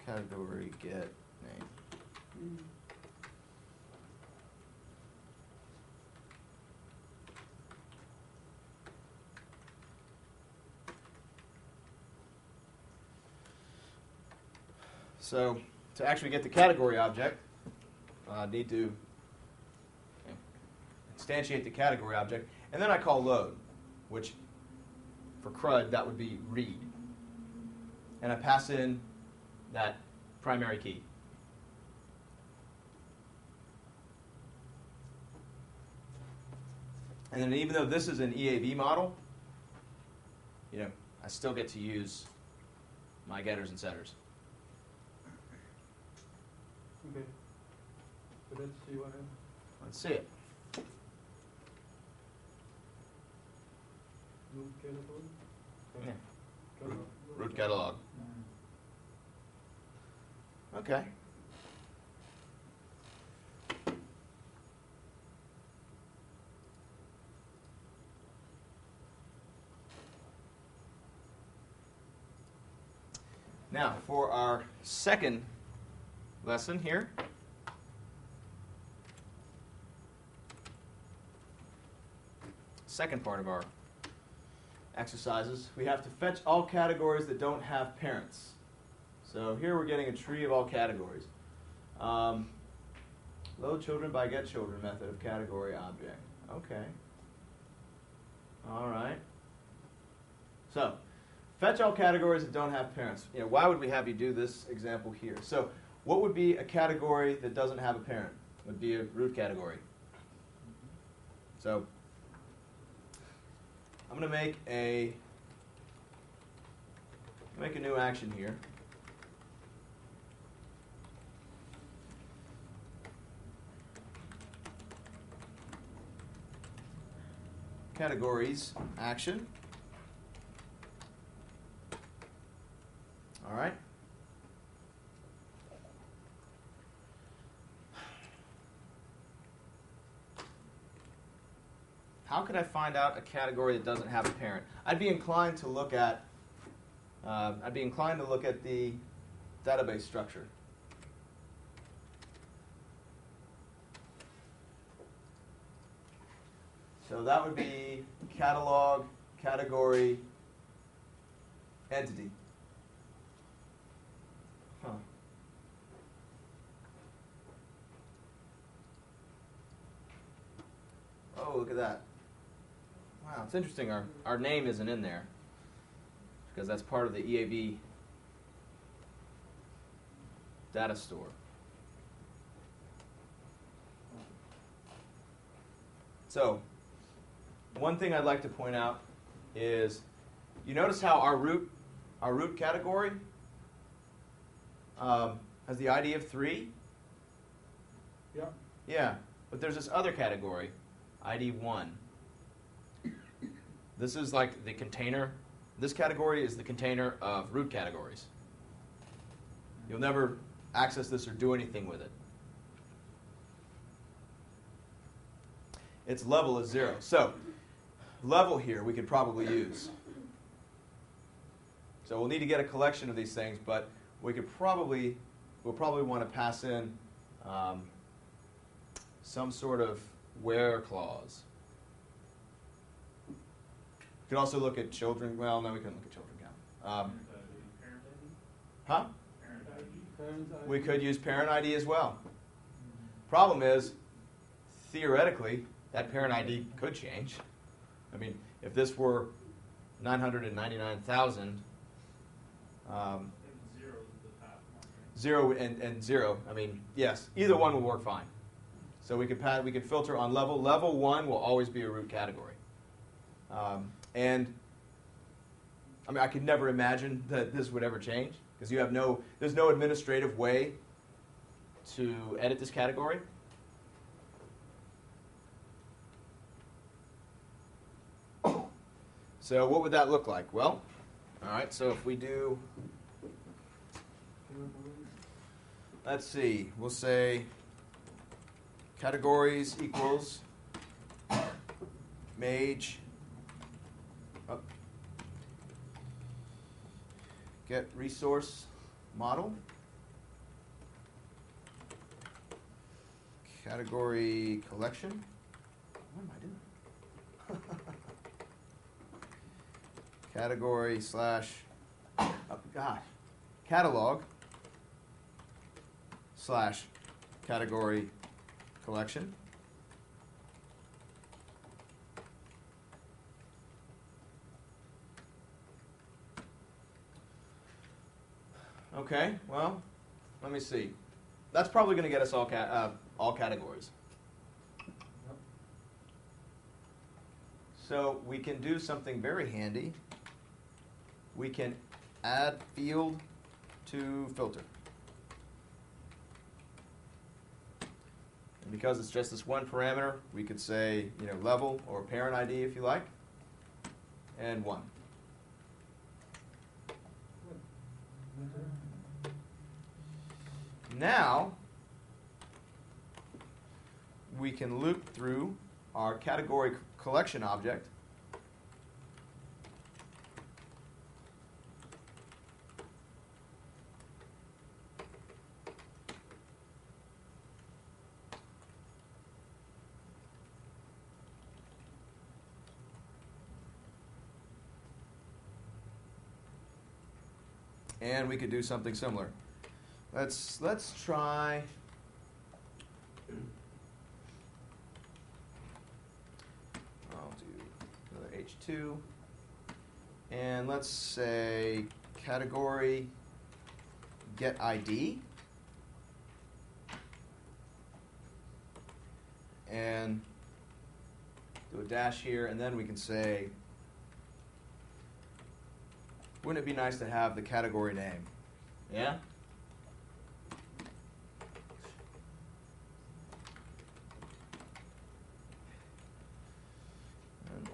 category get name. So to actually get the category object, I need to instantiate the category object, and then I call load, which for CRUD that would be read. And I pass in that primary key. And then even though this is an EAV model, I still get to use my getters and setters. okay. So let's see what happens. Let's see it. Root category? Yeah. Catalog. Root catalog. Okay. Now, for our second lesson here, second part of our exercises, we have to fetch all categories that don't have parents. So here we're getting a tree of all categories. Load children by get children method of category object. Okay. All right. So Fetch all categories that don't have parents. You know, why would we have you do this example here? So what would be a category that doesn't have a parent? Would be a root category. So I'm going to make a new action here. Categories action. All right. How could I find out a category that doesn't have a parent? I'd be inclined to look at the database structure. So that would be catalog, category, entity. Huh. Oh, look at that. Wow, it's interesting. Our name isn't in there because that's part of the EAB data store. So, one thing I'd like to point out is, you notice how our root category has the ID of 3? Yeah. Yeah, but there's this other category, ID 1. This is like the container. This category is the container of root categories. You'll never access this or do anything with it. Its level is 0. So, level here we could probably use. So we'll need to get a collection of these things, but we'll probably want to pass in some sort of where clause. We could also look at children. Well, no, we couldn't look at children count. Huh? We could use parent ID as well. Problem is, theoretically, that parent ID could change. I mean, if this were 999,000, 0 and 0. I mean, yes, either one will work fine. So we could filter on level. Level 1 will always be a root category. And I mean, I could never imagine that this would ever change because there's no administrative way to edit this category. So what would that look like? Well, all right, so if we do, let's see, we'll say categories equals mage, get resource model, category collection. What am I doing? Category slash, oh God, catalog slash category collection. Okay, well, let me see. That's probably going to get us all categories. So we can do something very handy. We can add field to filter. And because it's just this one parameter, we could say, level or parent ID if you like, and 1. Now, we can loop through our category collection object and we could do something similar. Let's try. I'll do another H2. And let's say category get ID. And do a dash here, and then we can say, wouldn't it be nice to have the category name? Yeah? And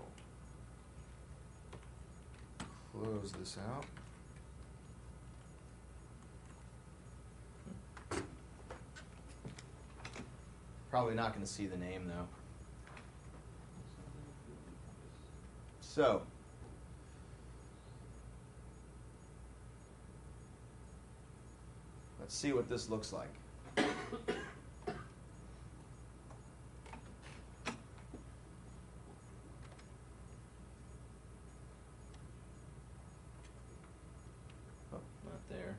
we'll close this out. Probably not going to see the name, though. So, let's see what this looks like. Oh, not there.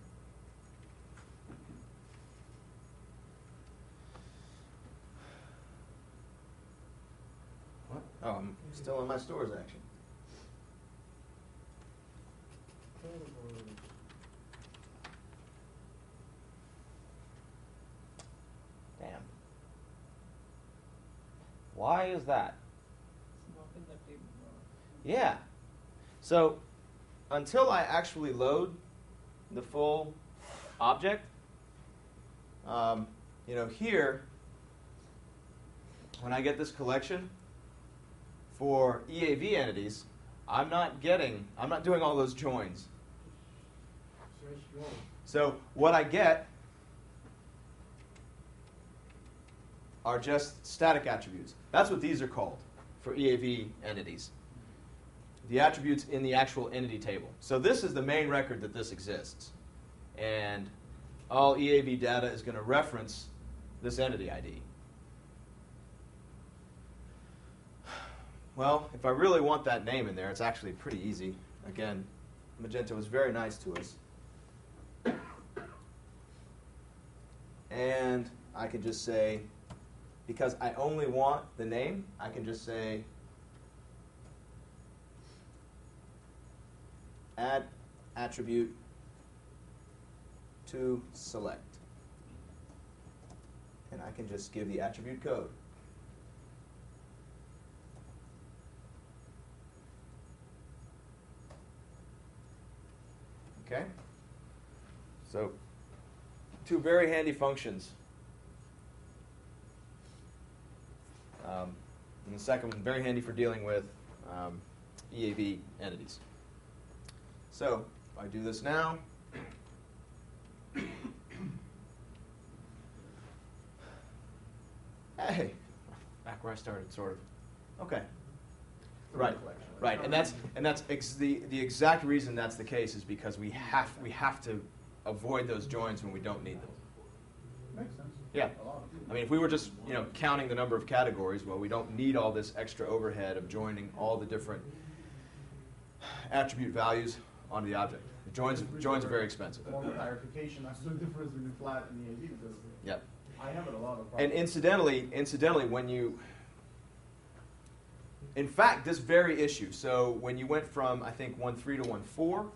What? Oh, I'm still in my stores action. Damn. Why is that? Yeah. So until I actually load the full object, here, when I get this collection for EAV entities, I'm not doing all those joins. So what I get are just static attributes. That's what these are called for EAV entities. The attributes in the actual entity table. So this is the main record that this exists. And all EAV data is going to reference this entity ID. Well, if I really want that name in there, it's actually pretty easy. Again, Magento is very nice to us. And I can just say, because I only want the name, I can just say add attribute to select. And I can just give the attribute code. Okay? So, two very handy functions. And the second one, very handy for dealing with EAV entities. So, if I do this now, hey, back where I started, sort of. Okay. Right, right, and that's the exact reason that's the case is because we have to avoid those joins when we don't need them. Makes sense. Yeah, I mean if we were just counting the number of categories, well, we don't need all this extra overhead of joining all the different attribute values onto the object. The joins are very expensive. More clarification, that's the difference between flat and EAV because Yep. I have it a lot of And incidentally, when you in fact, this very issue, so when you went from, I think, 1.3 to 1.4,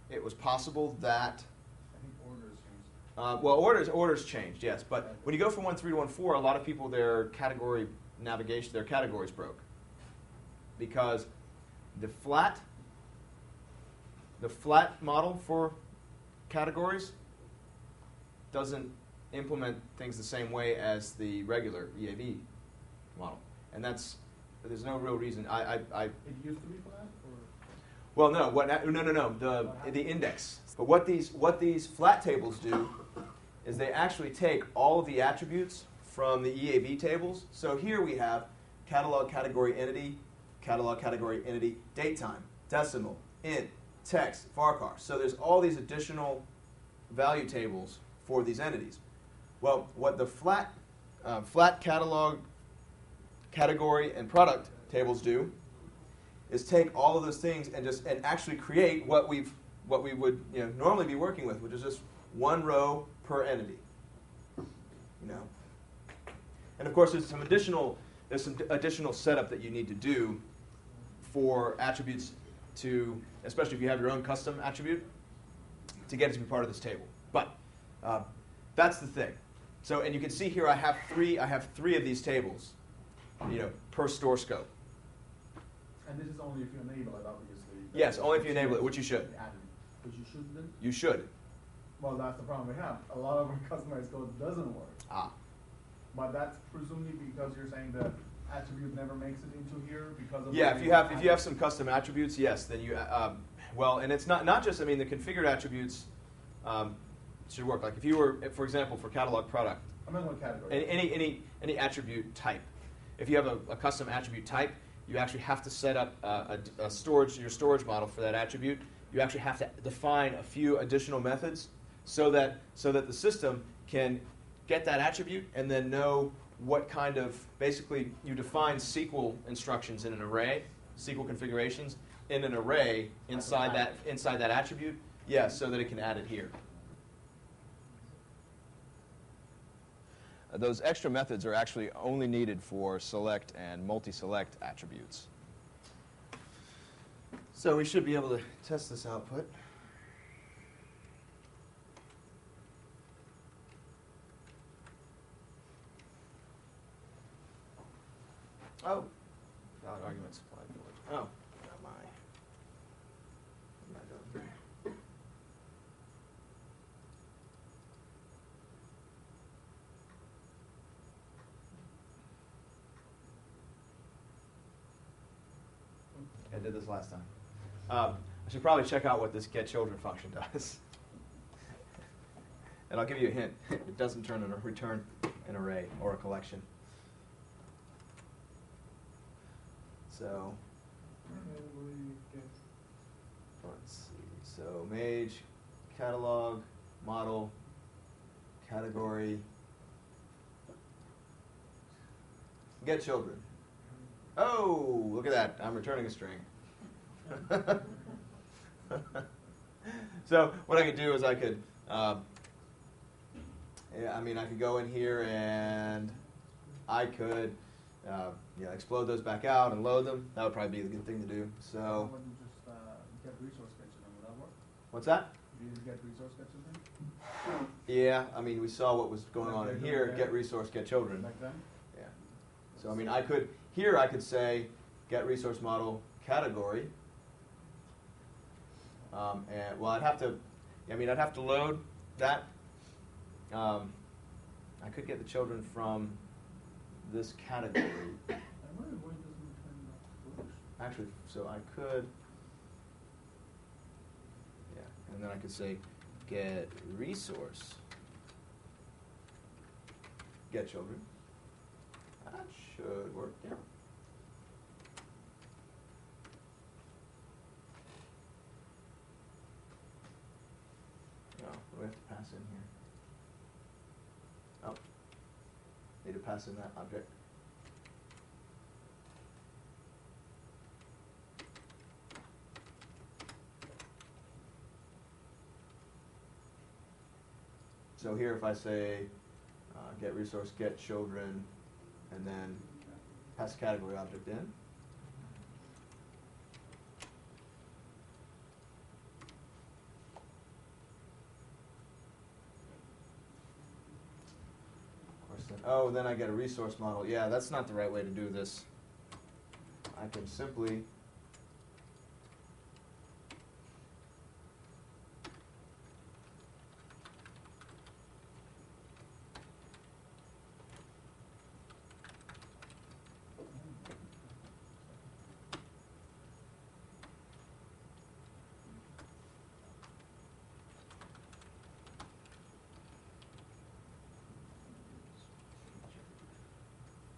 it was possible that, I think orders changed. well, orders changed, yes, but when you go from 1.3 to 1.4, a lot of people, their category navigation, their categories broke. Because the flat model for categories doesn't implement things the same way as the regular EAV model. And there's no real reason. It used to be flat, or? Well, no. The index. But what these flat tables do is they actually take all of the attributes from the EAV tables. So here we have catalog category entity, date time, decimal, int, text, varchar. So there's all these additional value tables for these entities. Well, what the flat catalog, category, and product tables do is take all of those things and actually create what we would normally be working with, which is just one row per entity. And of course, there's some additional setup that you need to do for attributes to, especially if you have your own custom attribute, to get it to be part of this table. But that's the thing. So, and you can see here I have three of these tables, per store scope. And this is only if you enable it, obviously. Yes, only if you enable it, which you should. But you shouldn't? You should. Well, that's the problem we have. A lot of our customized code doesn't work. Ah. But that's presumably because you're saying the attribute never makes it into here because of. Yeah, if you have some custom attributes, yes, then you well, and it's not just. I mean, the configured attributes should work. Like if you were, for example, for catalog product. I'm in one category. Any attribute type. If you have a custom attribute type, you actually have to set up your storage model for that attribute. You actually have to define a few additional methods so that the system can get that attribute and then know what kind of, basically you define SQL instructions in an array, SQL configurations in an array inside that attribute, yeah, so that it can add it here. Those extra methods are actually only needed for select and multi-select attributes. So we should be able to test this output. Oh, valid argument supplied for. Oh, not mine. What am I doing here? I did this last time. I should probably check out what this getChildren function does. And I'll give you a hint. It doesn't return an array or a collection. So, let's see. So, Mage, catalog, model, category, getChildren. Oh, look at that. I'm returning a string. So what I could do is I could go in here and I could explode those back out and load them. That would probably be the good thing to do. So Why don't you just get resource sketches and would that work? What's that? Do you get resource sketches then? Yeah, I mean we saw what was going on in here. Get resource, getChildren. Like that? Yeah. So I mean I could say get resource model category. And well, I'd have to load that. I could get the children from this category. I wonder why it doesn't return that. Actually, so I could, yeah, and then I could say get resource, getChildren. That should work, yeah. What do we have to pass in here? Oh, need to pass in that object. So here if I say get resource, getChildren, and then pass the category object in. Oh, then I get a resource model. Yeah, that's not the right way to do this. I can simply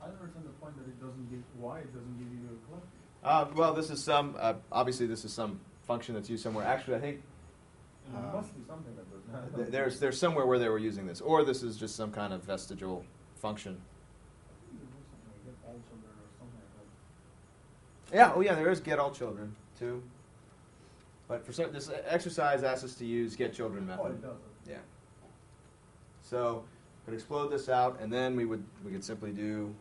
I don't understand the point that it doesn't give, why it doesn't give you a collection. well, this is some, obviously this is some function that's used somewhere. Actually, I think There must be something that does not. there's somewhere where they were using this. Or this is just some kind of vestigial function. Yeah, oh yeah, there is getAllChildren too. But for some, this exercise asks us to use getChildren method. Oh, it does. Yeah. So we could explode this out, and then we could simply do,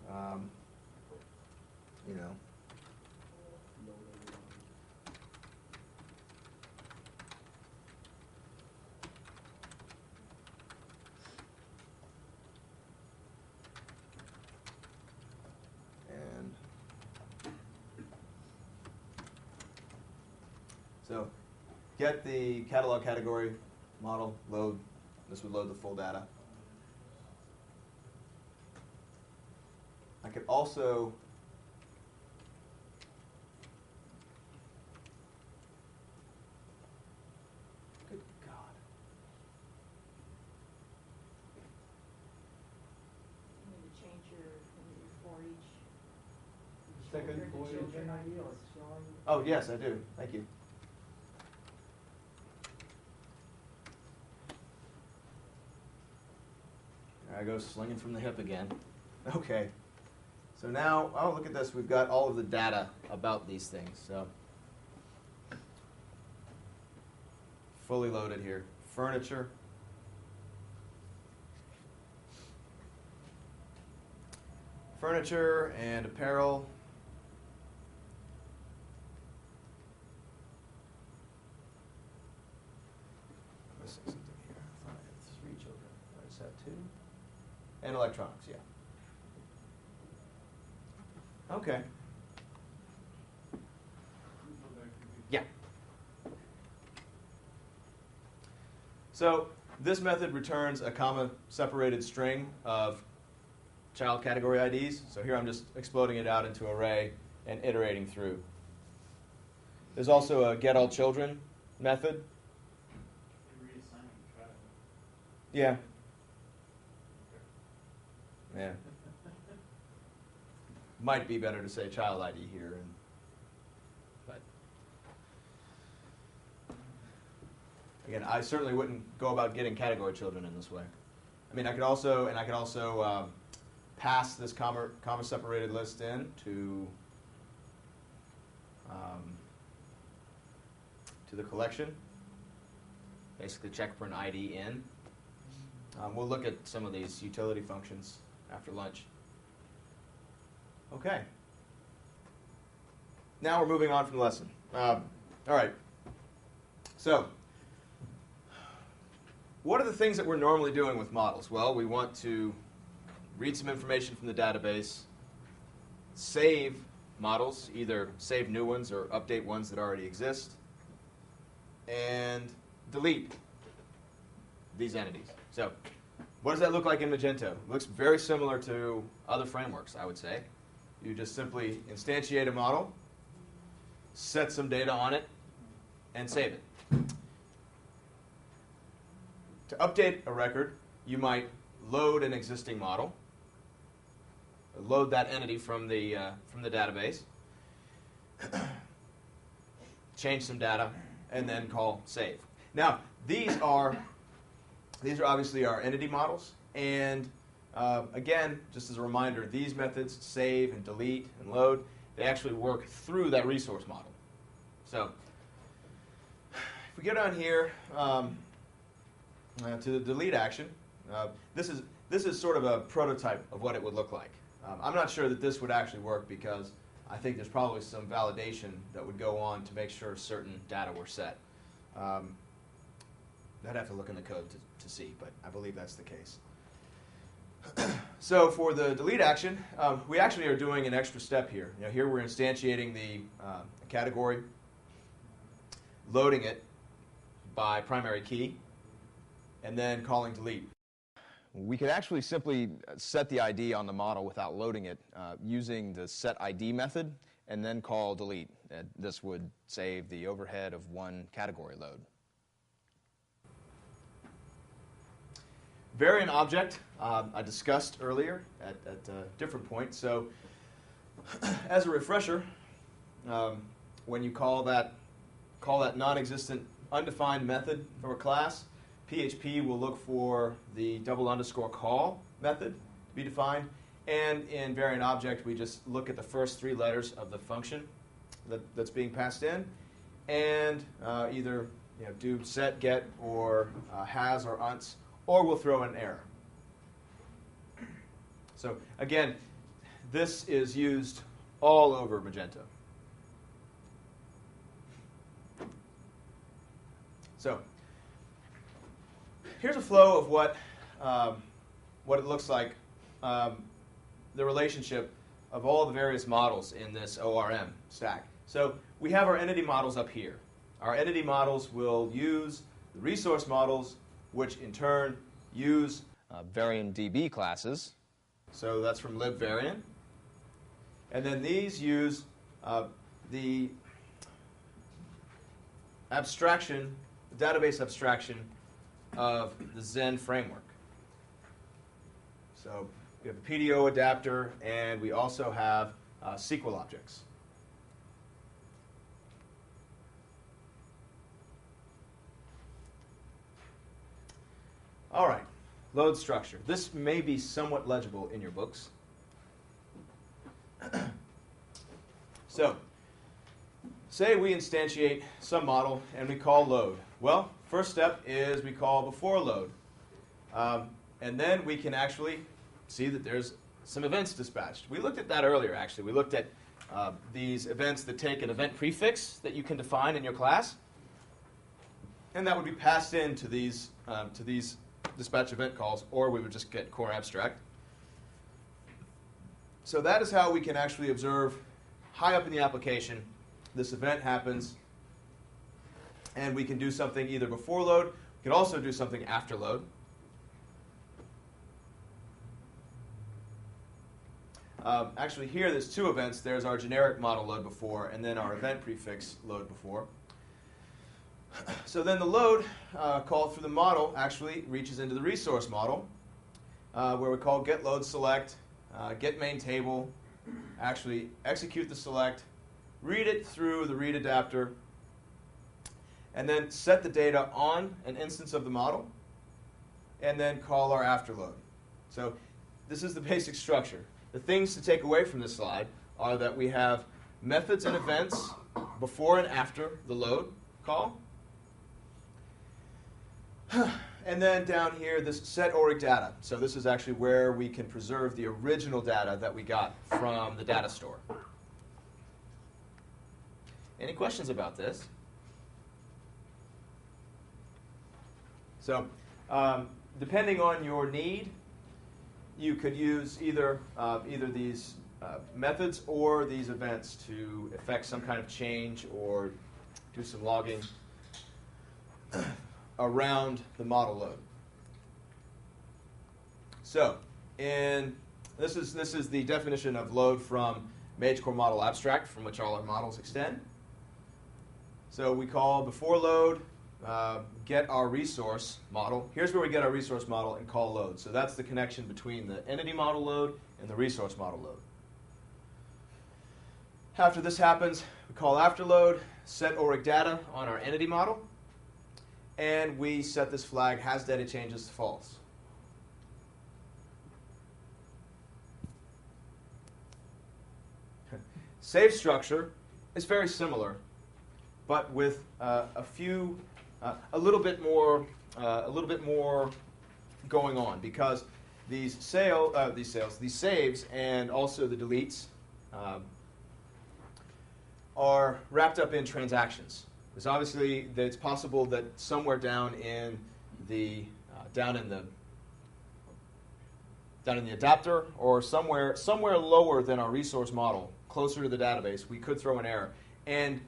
get the catalog category model, load. This would load the full data. I could also good God. You need to change your for each. Second your for each. children ID, or it's showing. Oh, yes, I do. Thank you. There I go, slinging from the hip again. Okay. So now, oh, look at this. We've got all of the data about these things. So, fully loaded here. Furniture. Furniture and apparel. Missing something here. I thought I had 3 children. I just have 2. And electronics, yeah. Okay. Yeah. So this method returns a comma-separated string of child category IDs. So here I'm just exploding it out into an array and iterating through. There's also a getAllChildren method. Yeah. Yeah. Might be better to say child ID here, but again, I certainly wouldn't go about getting category children in this way. I mean, I could also pass this comma-separated list in to the collection. Basically, check for an ID in. We'll look at some of these utility functions after lunch. Okay. Now we're moving on from the lesson. All right. So, what are the things that we're normally doing with models? Well, we want to read some information from the database, save models, either save new ones or update ones that already exist, and delete these entities. So, what does that look like in Magento? It looks very similar to other frameworks, I would say. You just simply instantiate a model, set some data on it, and save it. To update a record, you might load an existing model, load that entity from the database, change some data, and then call save. Now, these are obviously our entity models, and again, just as a reminder, these methods, save and delete and load, they actually work through that resource model. So if we go down here to the delete action, this is sort of a prototype of what it would look like. I'm not sure that this would actually work because I think there's probably some validation that would go on to make sure certain data were set. I'd have to look in the code to see, but I believe that's the case. So for the delete action, we actually are doing an extra step here. Here we're instantiating the category, loading it by primary key, and then calling delete. We could actually simply set the ID on the model without loading it using the setID method and then call delete. This would save the overhead of one category load. Variant object I discussed earlier at a different point. So as a refresher, when you call that non-existent undefined method from a class, PHP will look for the _call method to be defined. And in variant object, we just look at the first 3 letters of the function that's being passed in, and either do set, get, or has or unts, or we'll throw an error. So again, this is used all over Magento. So here's a flow of what it looks like, the relationship of all the various models in this ORM stack. So we have our entity models up here. our entity models will use the resource models, which in turn use VariantDB classes. So that's from libvariant. And then these use the abstraction, the database abstraction of the Zen framework. So we have a PDO adapter, and we also have SQL objects. All right, load structure. This may be somewhat legible in your books. So, say we instantiate some model and we call load. Well, first step is we call before load. And then we can actually see that there's some events dispatched. We looked at that earlier, actually. We looked at these events that take an event prefix that you can define in your class. And that would be passed into these dispatch event calls, or we would just get core abstract. So that is how we can actually observe high up in the application, this event happens, and we can do something either before load. We can also do something after load. Actually, here there's two events. There's our generic model load before, and then our event prefix load before. So then the load call through the model actually reaches into the resource model, where we call get load select, get main table, actually execute the select, read it through the read adapter, and then set the data on an instance of the model, and then call our after load. So this is the basic structure. The things to take away from this slide are that we have methods and events before and after the load call. And then down here, this set oric data. So this is actually where we can preserve the original data that we got from the data store. Any questions about this? So depending on your need, you could use either these methods or these events to effect some kind of change or do some logging around the model load. So, this is the definition of load from Magento model abstract, from which all our models extend. So we call before load, get our resource model. Here's where we get our resource model and call load. So that's the connection between the entity model load and the resource model load. After this happens, we call after load, set oric data on our entity model, and we set this flag has data changes to false. Save structure is very similar, but with a little bit more going on, because these saves and also the deletes are wrapped up in transactions. Because obviously, it's possible that somewhere down in the adapter, or somewhere lower than our resource model, closer to the database, we could throw an error. And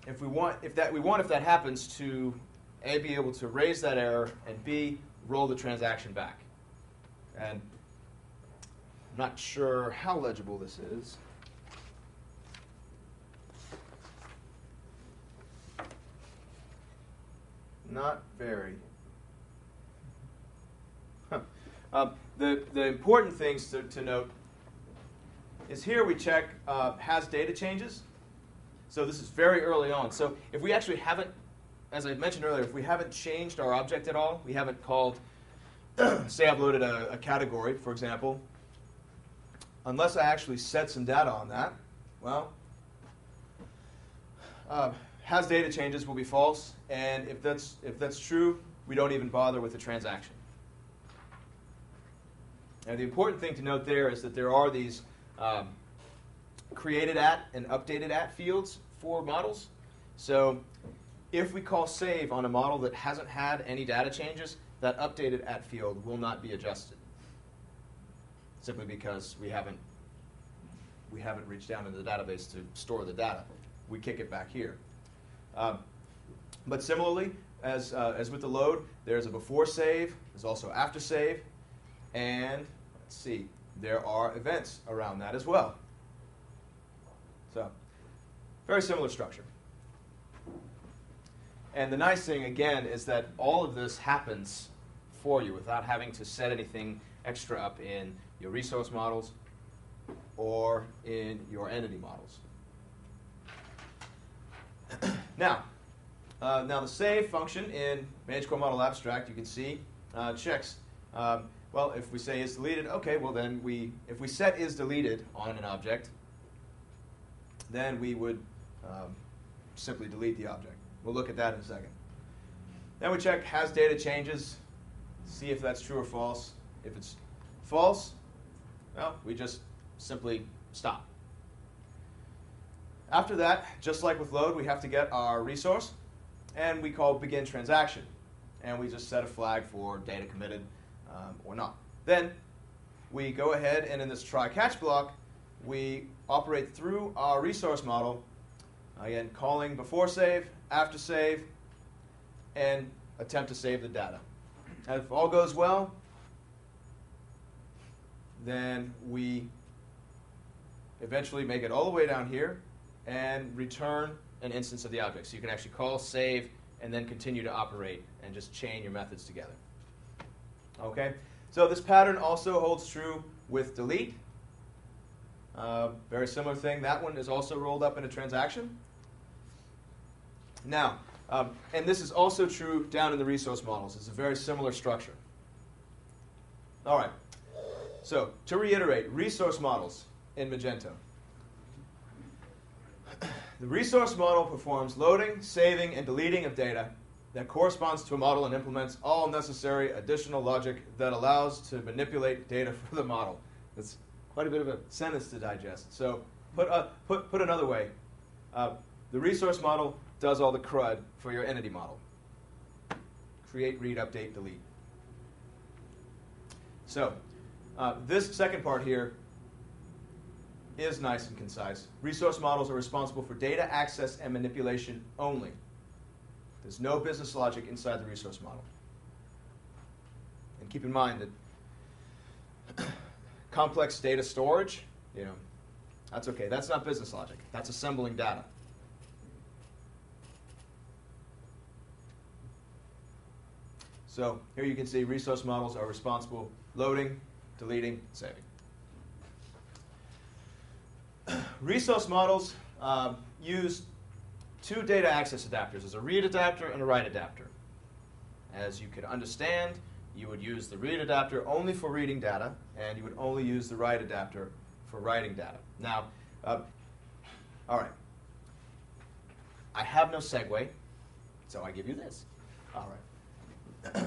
if that happens, to A, be able to raise that error, and B, roll the transaction back. And I'm not sure how legible this is. Not very. The important things to note is here we check has data changes. So this is very early on. So if we actually haven't, as I mentioned earlier, if we haven't changed our object at all, we haven't called, say I've loaded a category, for example, unless I actually set some data on that, well, has data changes will be false, and if that's true, we don't even bother with the transaction. And the important thing to note there is that there are these created at and updated at fields for models. So if we call save on a model that hasn't had any data changes, that updated at field will not be adjusted, simply because we haven't reached down into the database to store the data. We kick it back here. But similarly, as with the load, there's a before save, there's also after save, and let's see, there are events around that as well. So, very similar structure. And the nice thing, again, is that all of this happens for you without having to set anything extra up in your resource models or in your entity models. Now the save function in Manage Core Model Abstract, you can see, checks. Well, if we say is deleted, okay, well then if we set is deleted on an object, then we would simply delete the object. We'll look at that in a second. Then we check has data changes, see if that's true or false. If it's false, well, we just simply stop. After that, just like with load, we have to get our resource, and we call begin transaction. And we just set a flag for data committed or not. Then we go ahead and in this try catch block, we operate through our resource model, again, calling before save, after save, and attempt to save the data. And if all goes well, then we eventually make it all the way down here and return an instance of the object. So you can actually call save and then continue to operate and just chain your methods together. Okay? So this pattern also holds true with delete. Very similar thing. That one is also rolled up in a transaction. Now, and this is also true down in the resource models. It's a very similar structure. All right. So to reiterate, resource models in Magento. The resource model performs loading, saving, and deleting of data that corresponds to a model and implements all necessary additional logic that allows to manipulate data for the model. That's quite a bit of a sentence to digest. So put another way, the resource model does all the CRUD for your entity model. Create, read, update, delete. So this second part here is nice and concise. Resource models are responsible for data access and manipulation only. There's no business logic inside the resource model. And keep in mind that complex data storage, that's okay. That's not business logic. That's assembling data. So here you can see resource models are responsible loading, deleting, saving. Resource models use two data access adapters. There's a read adapter and a write adapter. As you could understand, you would use the read adapter only for reading data, and you would only use the write adapter for writing data. Now, all right. I have no segue, so I give you this. All right.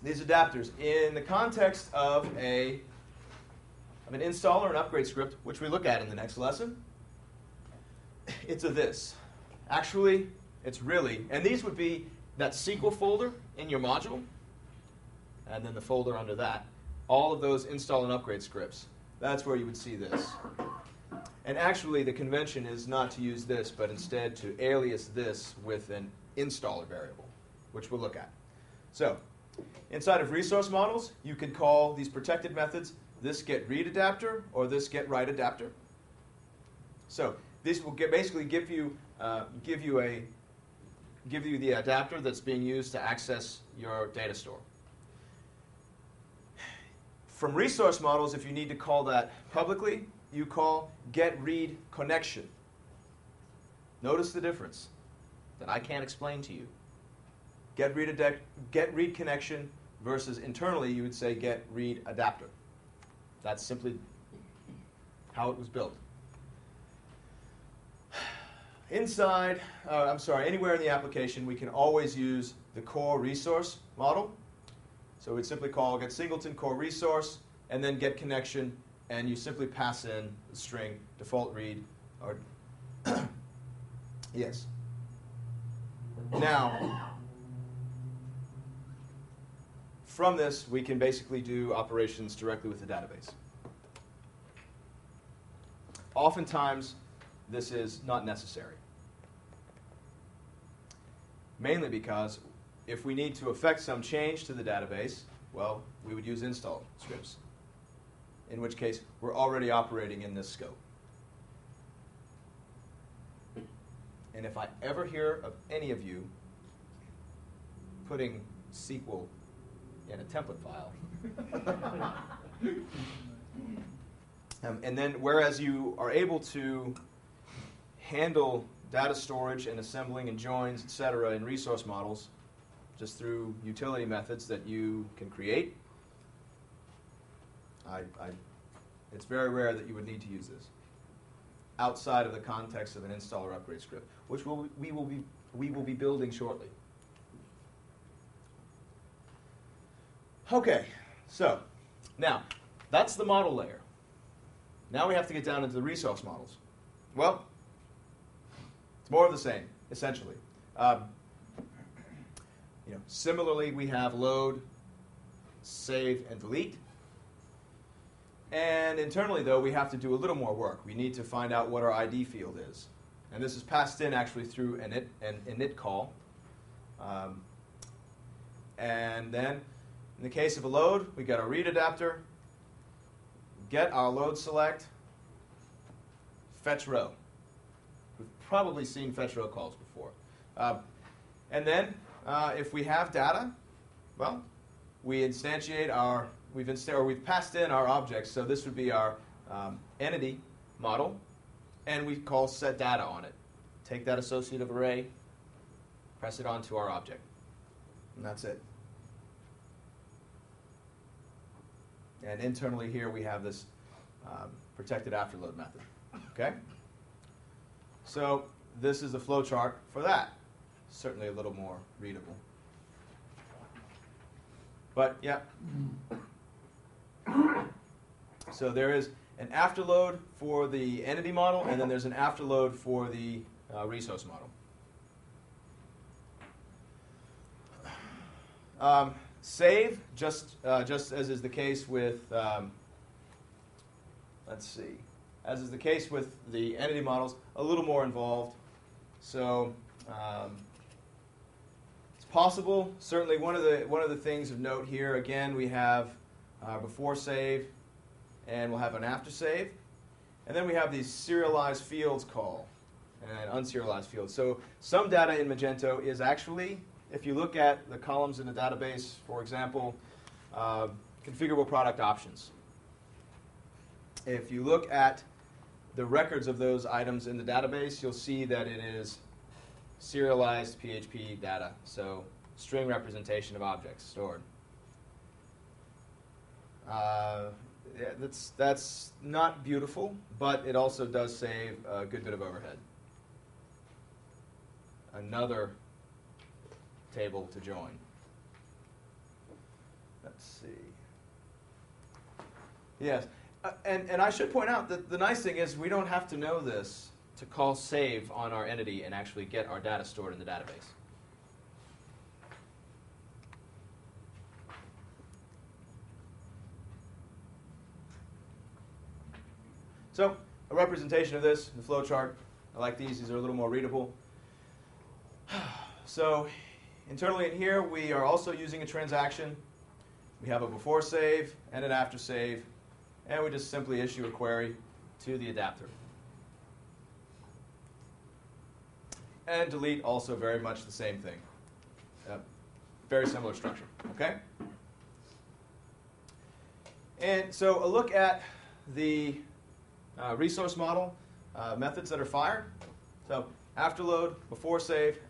These adapters, in the context of an install or an upgrade script, which we look at in the next lesson, it's a this. Actually, it's really, and these would be that SQL folder in your module, and then the folder under that. All of those install and upgrade scripts. That's where you would see this. And actually, the convention is not to use this, but instead to alias this with an installer variable, which we'll look at. So, inside of resource models, you can call these protected methods this get read adapter or this get write adapter. So this will basically give you the adapter that's being used to access your data store. From resource models, if you need to call that publicly, you call get read connection. Notice the difference that I can't explain to you. Get read connection versus internally you would say get read adapter. That's simply how it was built. Inside, anywhere in the application, we can always use the core resource model. So we'd simply call get singleton core resource and then get connection, and you simply pass in the string default read or yes. Now, from this, we can basically do operations directly with the database. Oftentimes, this is not necessary. mainly because if we need to effect some change to the database, well, we would use install scripts, in which case we're already operating in this scope. And if I ever hear of any of you putting SQL in a template file, and then whereas you are able to handle data storage and assembling and joins, etc., in resource models just through utility methods that you can create, it's very rare that you would need to use this outside of the context of an install or upgrade script, which we will be building shortly. Okay, so now that's the model layer. Now we have to get down into the resource models. Well, it's more of the same, essentially. Similarly, we have load, save, and delete. And internally, though, we have to do a little more work. We need to find out what our ID field is. And this is passed in actually through an init call. And then, in the case of a load, we get our read adapter, get our load select, fetch row. We've probably seen fetch row calls before. And then, if we have data, well, we instantiate our, we've passed in our objects, so this would be our entity model, and we call set data on it. Take that associative array, press it onto our object, and that's it. And internally here we have this protected afterload method. Okay? So this is a flow chart for that. Certainly a little more readable. But yeah. So there is an afterload for the entity model, and then there's an afterload for the resource model. Save, just as is the case with, let's see, as is the case with the entity models, a little more involved. So it's possible. Certainly, one of the things of note here, again, we have before save, and we'll have an after save, and then we have these serialized fields call and unserialized fields. So some data in Magento is actually, if you look at the columns in the database, for example, configurable product options. If you look at the records of those items in the database, you'll see that it is serialized PHP data, so string representation of objects stored. Yeah, that's not beautiful, but it also does save a good bit of overhead. Another table to join. Let's see. Yes, and I should point out that the nice thing is we don't have to know this to call save on our entity and actually get our data stored in the database. So a representation of this, the flow chart. I like these. These are a little more readable. So internally in here, we are also using a transaction. We have a before save and an after save, and we just simply issue a query to the adapter. And delete, also very much the same thing. Very similar structure, okay? And so a look at the resource model methods that are fired. So after load, before save,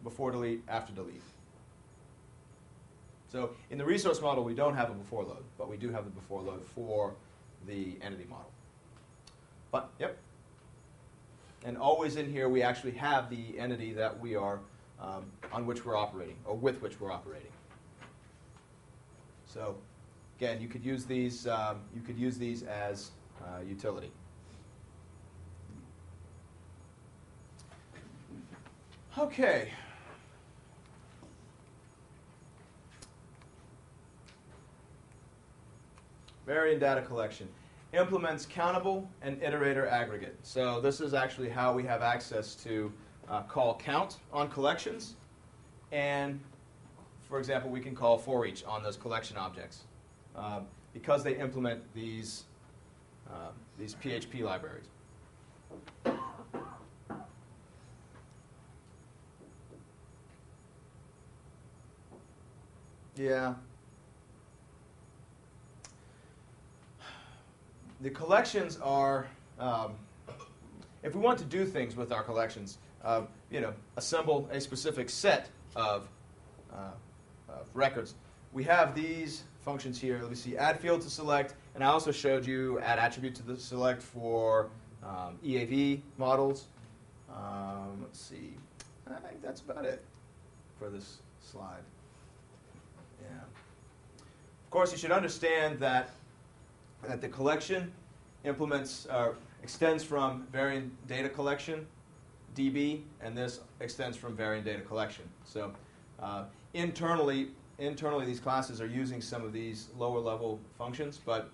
before delete, after delete. So in the resource model, we don't have a before load, but we do have the before load for the entity model. But, yep. And always in here, we actually have the entity that we are, on which we're operating, or with which we're operating. So, again, you could use these as utility. Okay. Variant data collection. Implements countable and iterator aggregate. So this is actually how we have access to call count on collections and, for example, we can call for each on those collection objects because they implement these PHP libraries. Yeah. The collections are, if we want to do things with our collections, assemble a specific set of records. We have these functions here. Let me see, add field to select, and I also showed you add attribute to the select for EAV models. Let's see, I think that's about it for this slide. Yeah. Of course, you should understand that the collection implements extends from variant data collection, DB, and this extends from variant data collection. So internally, these classes are using some of these lower level functions, but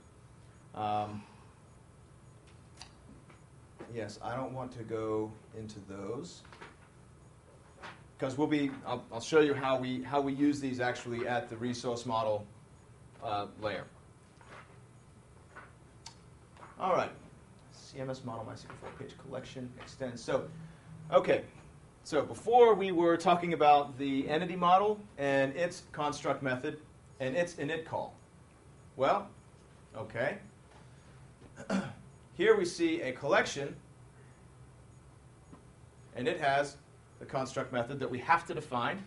yes, I don't want to go into those because I'll show you how we use these actually at the resource model layer. All right, CMS model MySQL 4-page collection extends. So, okay, so before we were talking about the entity model and its construct method and its init call. Well, okay, here we see a collection, and it has the construct method that we have to define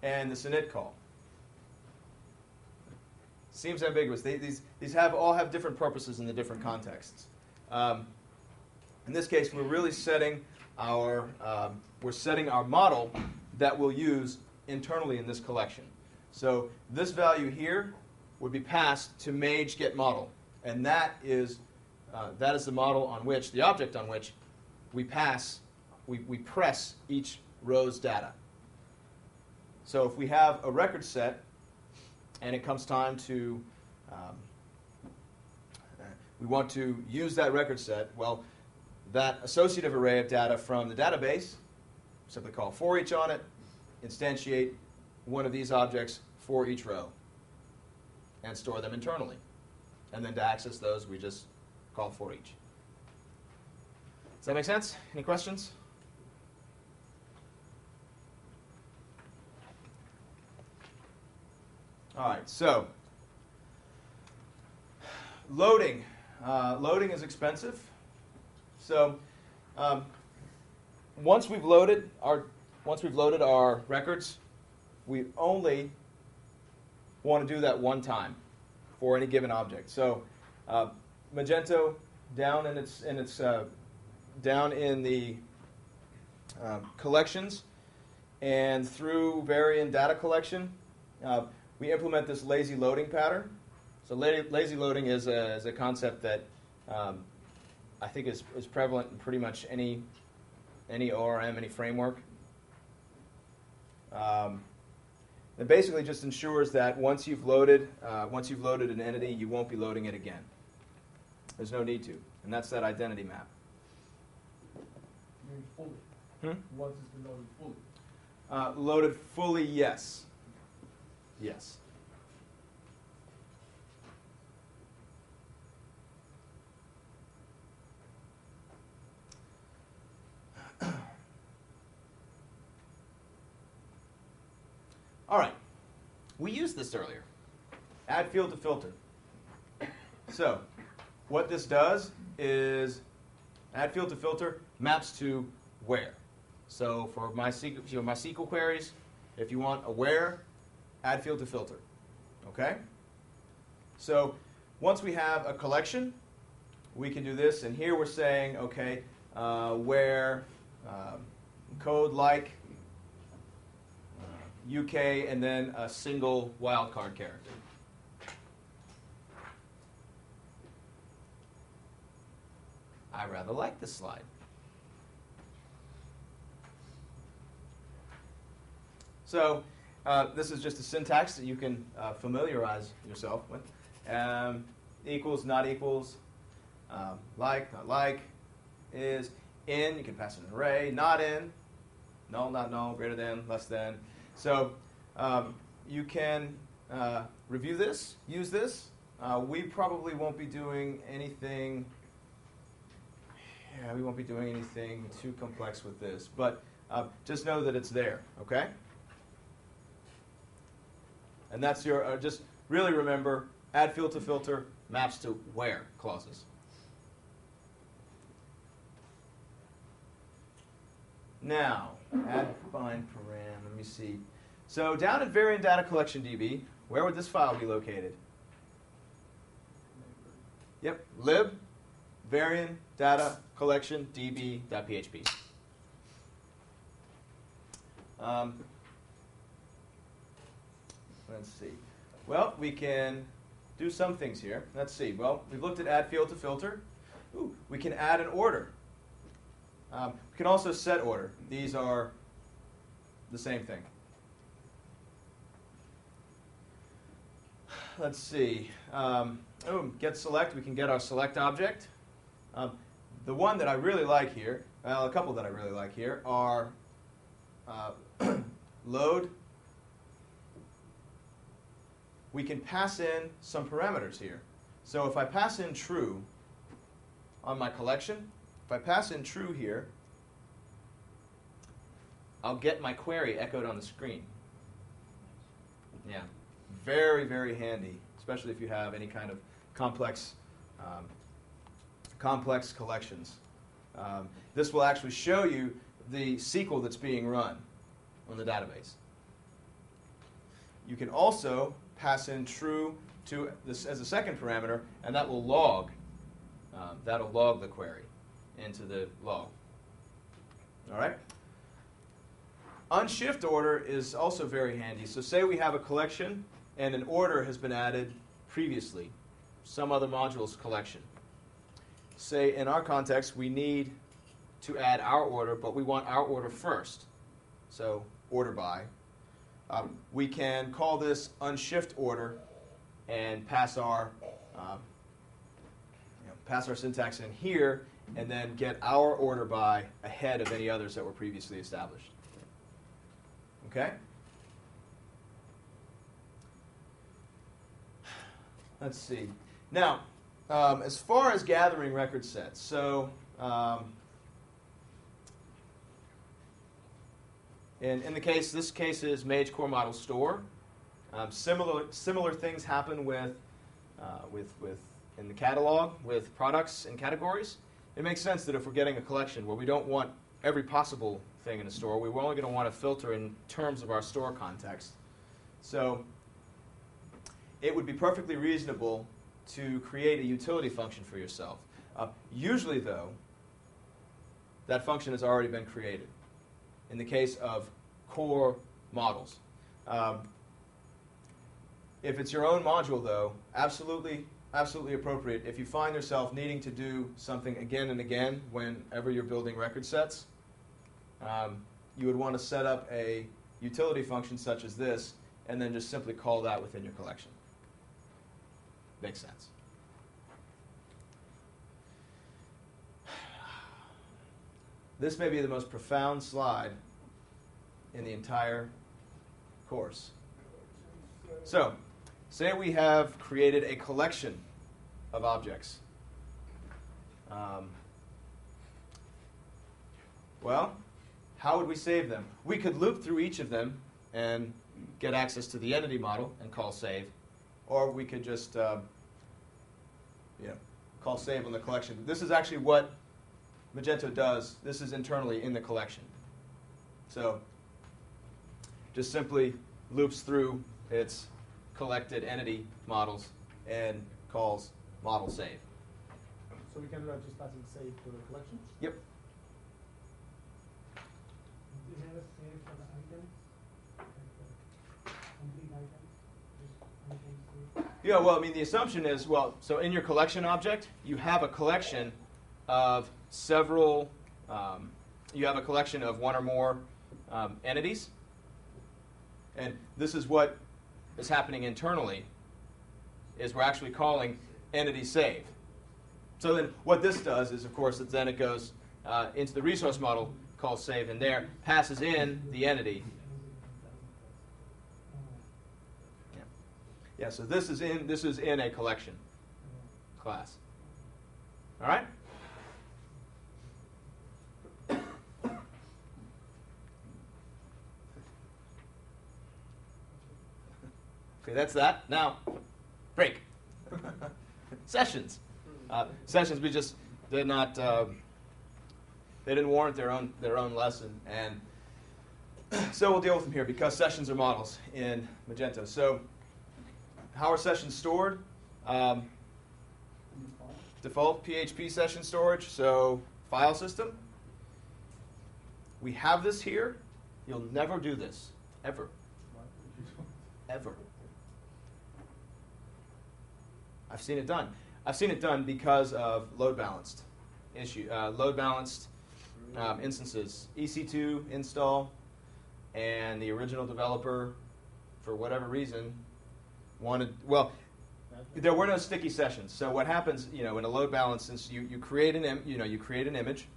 and this init call. Seems ambiguous. These all have different purposes in the different contexts. In this case, we're really setting our model that we'll use internally in this collection. So this value here would be passed to Mage get model, and that is the model on which the object on which we press each row's data. So if we have a record set, and it comes time to, we want to use that record set, well, that associative array of data from the database, simply call for each on it, instantiate one of these objects for each row, and store them internally. And then to access those, we just call for each. Does that make sense? Any questions? All right, so loading. Loading is expensive. So once we've loaded our records, we only want to do that one time for any given object. So Magento down in the collections and through variant data collection. We implement this lazy loading pattern. So lazy loading is a concept that I think is prevalent in pretty much any ORM, any framework. It basically just ensures that once you've loaded an entity, you won't be loading it again. There's no need to, and that's that identity map. You mean fully? Once it's been loaded fully? Loaded fully, yes. Yes. All right. We used this earlier. Add field to filter. So, what this does is add field to filter maps to where. So for MySQL queries, if you want a where, add field to filter. Okay? So once we have a collection, we can do this. And here we're saying, okay, where code like UK and then a single wildcard character. I rather like this slide. So this is just a syntax that you can familiarize yourself with. Equals, not equals, like, not like, is, in, you can pass in an array, not in, null, not null, greater than, less than. So you can review this, use this. We probably won't be doing anything. Yeah, we won't be doing anything too complex with this, but just know that it's there, okay? And that's your, just really remember, add field to filter maps to where clauses. Now, add bind param, let me see. So down at variant data collection DB, where would this file be located? Yep, lib variant data collection db.php. Let's see. Well, we can do some things here. Let's see. Well, we've looked at add field to filter. Ooh, we can add an order. We can also set order. These are the same thing. Let's see. Get select. We can get our select object. The one that I really like here, well, a couple that I really like here are load. We can pass in some parameters here. So if I pass in true on my collection, if I pass in true here, I'll get my query echoed on the screen. Yeah, very, very handy, especially if you have any kind of complex collections. This will actually show you the SQL that's being run on the database. You can also pass in true to this as a second parameter, and that will log. That'll log the query into the log. All right. Unshift order is also very handy. So say we have a collection and an order has been added previously, some other module's collection. Say in our context we need to add our order, but we want our order first. So order by. We can call this unshift order and pass our syntax in here, and then get our order by ahead of any others that were previously established. Okay? Let's see. Now, as far as gathering record sets, so in the case, this case is Mage Core Model Store. Similar things happen with in the catalog with products and categories. It makes sense that if we're getting a collection where we don't want every possible thing in a store, we're only going to want to filter in terms of our store context. So it would be perfectly reasonable to create a utility function for yourself. Usually, though, that function has already been created. In the case of core models. If it's your own module, though, absolutely appropriate. If you find yourself needing to do something again and again whenever you're building record sets, you would want to set up a utility function such as this, and then just simply call that within your collection. Makes sense. This may be the most profound slide in the entire course. So, say we have created a collection of objects. Well, how would we save them? We could loop through each of them and get access to the entity model and call save, or we could just call save on the collection. This is actually what Magento does. This is internally in the collection. So just simply loops through its collected entity models and calls model save. So we can do that just passing save to the collection? Yep. Do you have a save for the items? Like complete items? Just item save? Yeah, well, I mean, the assumption is, well, so in your collection object, you have a collection of several, you have a collection of one or more entities. And this is what is happening internally, is we're actually calling entity save. So then what this does is, of course, then it goes into the resource model, calls save in there, passes in the entity, Yeah, so this is in a collection class. All right? Okay, that's that. Now, break. Sessions. Sessions we just did not. They didn't warrant their own lesson, and so we'll deal with them here because sessions are models in Magento. So, how are sessions stored? Default PHP session storage. So, file system. We have this here. You'll never do this ever. Ever. I've seen it done. I've seen it done because of load balanced instances. EC2 install, and the original developer, for whatever reason, wanted. Well, there were no sticky sessions. So what happens, in a load balance, since you create an image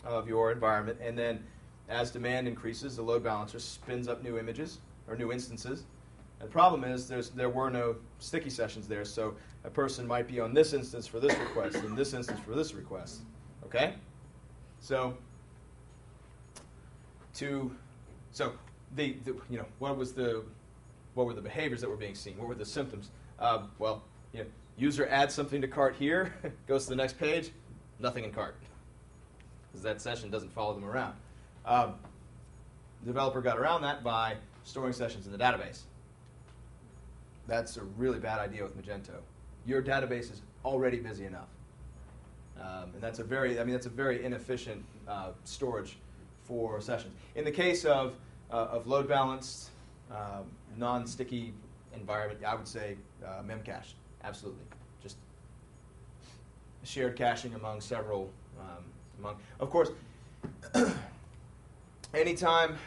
of your environment, and then as demand increases, the load balancer spins up new images or new instances. And the problem is there were no sticky sessions there, so a person might be on this instance for this request and this instance for this request. Okay? So what were the behaviors that were being seen? What were the symptoms? User adds something to cart here, goes to the next page, nothing in cart, because that session doesn't follow them around. The developer got around that by storing sessions in the database. That's a really bad idea with Magento. Your database is already busy enough, and that's a very inefficient storage for sessions. In the case of load balanced, non-sticky environment, I would say memcached, absolutely. Just shared caching among several. Of course, anytime.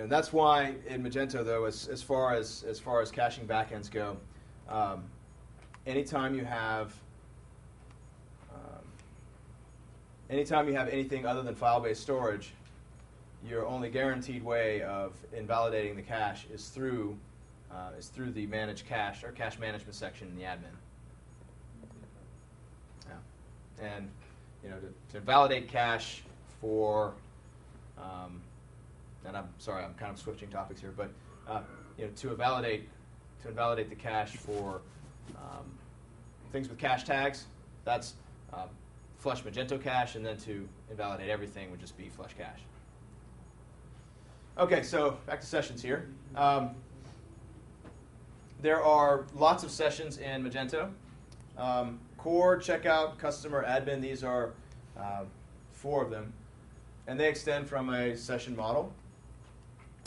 That's why in Magento, though, as far as caching backends go, anytime you have anything other than file-based storage, your only guaranteed way of invalidating the cache is through the manage cache or cache management section in the admin. Yeah. And to invalidate cache for and I'm sorry, I'm kind of switching topics here, but to invalidate the cache for things with cache tags, that's flush Magento cache, and then to invalidate everything would just be flush cache. Okay, so back to sessions here. There are lots of sessions in Magento. Core, checkout, customer, admin, these are 4 of them. And they extend from a session model.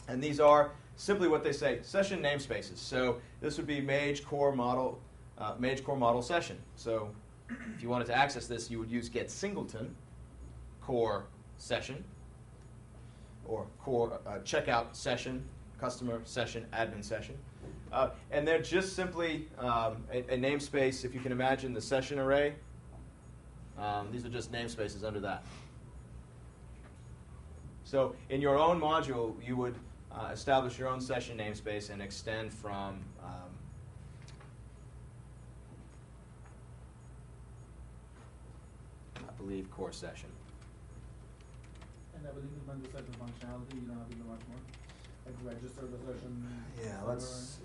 And these are simply what they say, session namespaces. So this would be Mage core model session. So if you wanted to access this, you would use get singleton core session, or core checkout session, customer session, admin session. And they're just simply a namespace. If you can imagine the session array, these are just namespaces under that. So in your own module, you would establish your own session namespace and extend from I believe core session. And I believe when the session functionality, you don't have to do much more. Like register the session. Yeah, let's see.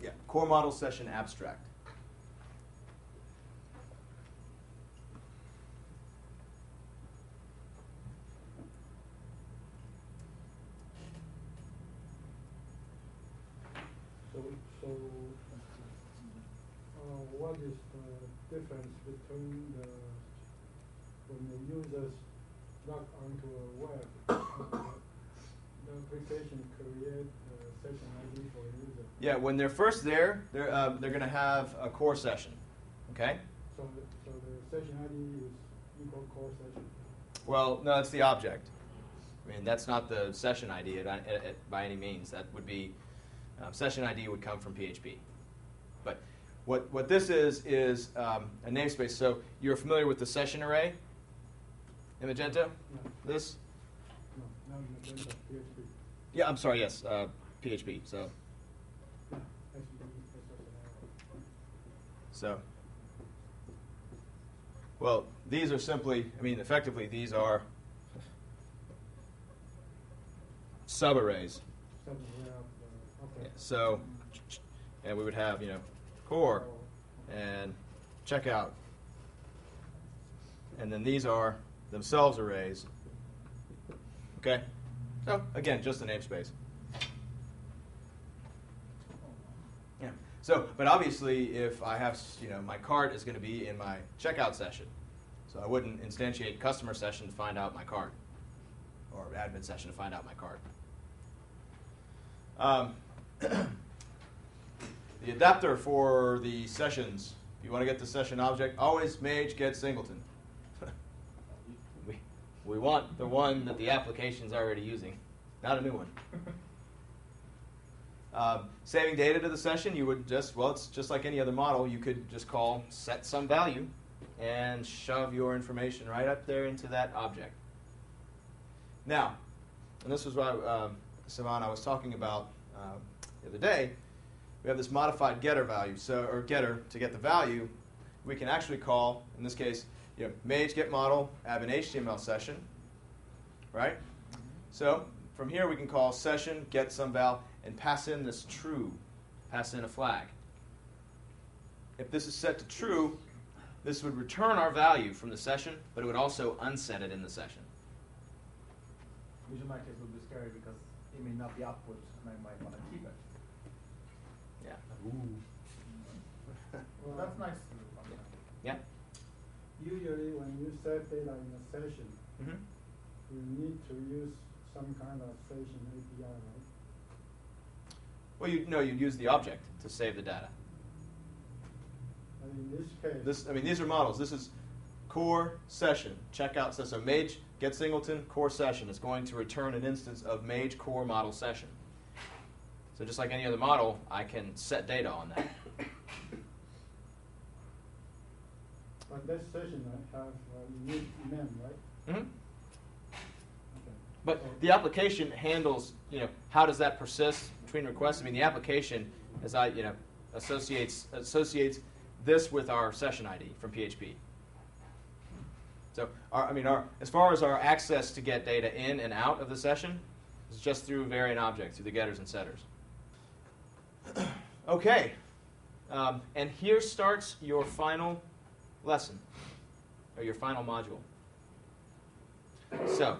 Yeah, core model session abstract. So what is the difference between when the users log onto a web, the application create a session ID for a user? Yeah, when they're first there, they're going to have a core session, okay? So the session ID is equal core session. Well, no, it's the object. I mean, that's not the session ID by any means. That would be Session ID would come from PHP. But what this is a namespace. So you're familiar with the session array in Magento? No, This? no, Magento, PHP. Yeah, I'm sorry, yes, PHP. So, Yeah, SSL. so, well, these are simply, I mean, effectively, these are subarrays. Okay. So, and we would have, core and checkout. And then these are themselves arrays. Okay? So, again, just a namespace. Yeah. So, but obviously, if I have, my cart is going to be in my checkout session. So I wouldn't instantiate customer session to find out my cart, or admin session to find out my cart. The adapter for the sessions, if you want to get the session object, always Mage get singleton. we want the one that the application's already using, not a new one. Saving data to the session, you would just, well, it's just like any other model. You could just call set some value and shove your information right up there into that object. Now, and this was what Savan, I was talking about the other day. We have this modified getter value, or getter to get the value. We can actually call, in this case, Mage get model, have an HTML session, right? So from here we can call session get some val and pass in this true, pass in a flag. If this is set to true, this would return our value from the session, but it would also unset it in the session. Which in my case would be scary because it may not be output and I might want to keep it. Yeah. Well, that's nice. Yeah. Usually when you save data in a session, Mm-hmm. you need to use some kind of session API, right? Well, you'd use the object to save the data. And in this case, These are models. This is core session, checkout session. So Mage get singleton core session is going to return an instance of Mage core model session. So just like any other model, I can set data on that. but that session have a unique name, right? Mm-hmm. Okay. But the application handles, how does that persist between requests? I mean, the application, associates this with our session ID from PHP. So, as far as our access to get data in and out of the session, is just through variant objects, through the getters and setters. Okay, and here starts your final lesson, or your final module. So,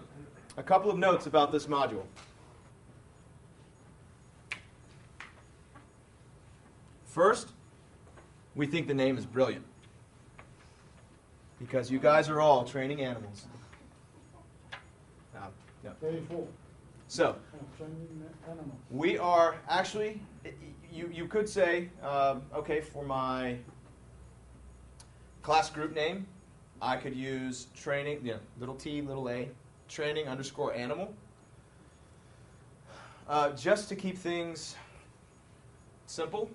a couple of notes about this module. First, we think the name is brilliant because you guys are all training animals. No. Day 4. So, Training animal. we are actually, you could say, okay, for my class group name, I could use training, little t, little a, training underscore animal. Just to keep things simple,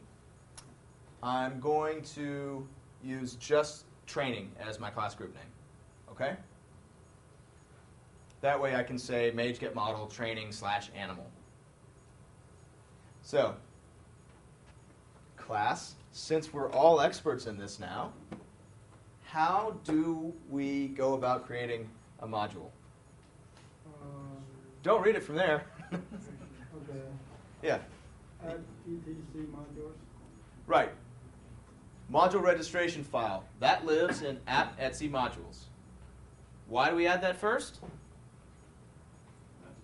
I'm going to use just training as my class group name. Okay? That way I can say Mage get model training / animal. So, class, since we're all experts in this now, how do we go about creating a module? Don't read it from there. Okay. Yeah. Add etc modules. Right. Module registration file. That lives in app etc modules. Why do we add that first?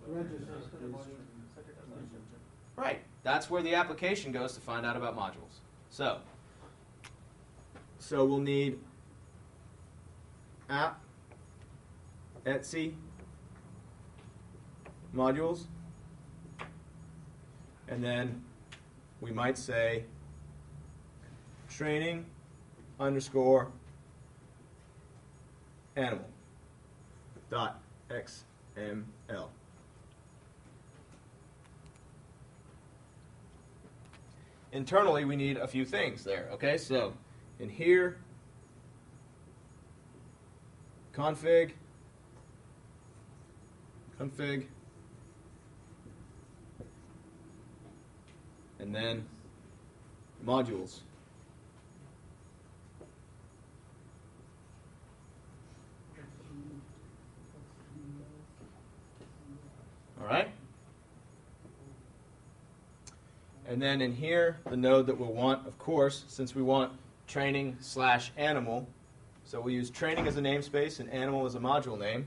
Register. Right. That's where the application goes to find out about modules. So we'll need app etc modules, and then we might say training underscore animal dot xml. internally we need a few things there. Okay, so in here, config, and then modules. All right? And then in here, the node that we'll want, of course, since we want training/animal, so we'll use training as a namespace and animal as a module name.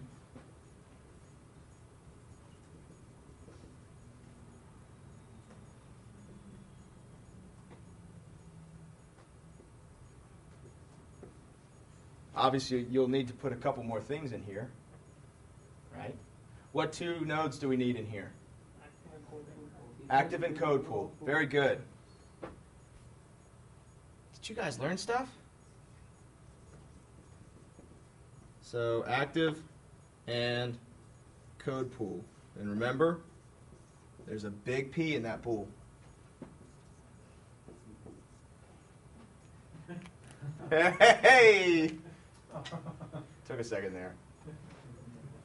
Obviously, you'll need to put a couple more things in here, right? What two nodes do we need in here? Active and code pool. Very good. Did you guys learn stuff? So active and code pool. And remember, there's a big P in that pool. Hey! Took a second there.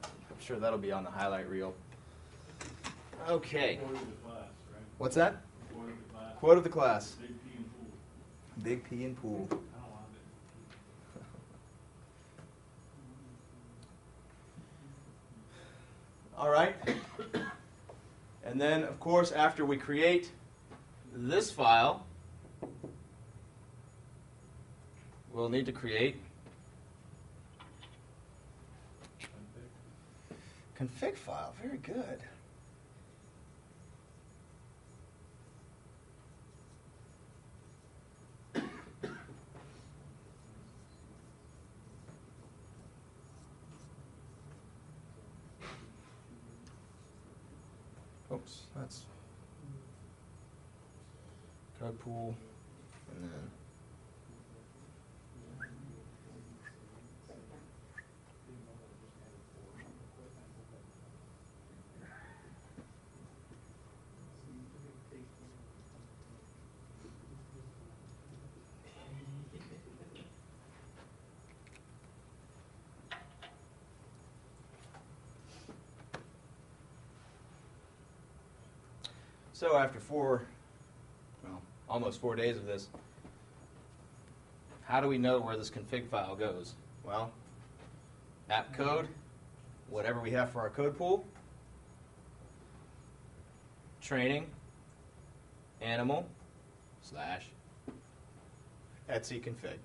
I'm sure that'll be on the highlight reel. Okay. Quote of the class, right? What's that? Quote of the class. Quote of the class. Big P and pool. Big P in pool. I don't want it. All right. And then, of course, after we create this file, we'll need to create config file. Very good. Oops, that's code pool, and then so after almost 4 days of this, how do we know where this config file goes? Well, app code, whatever we have for our code pool, training, animal, / etc config.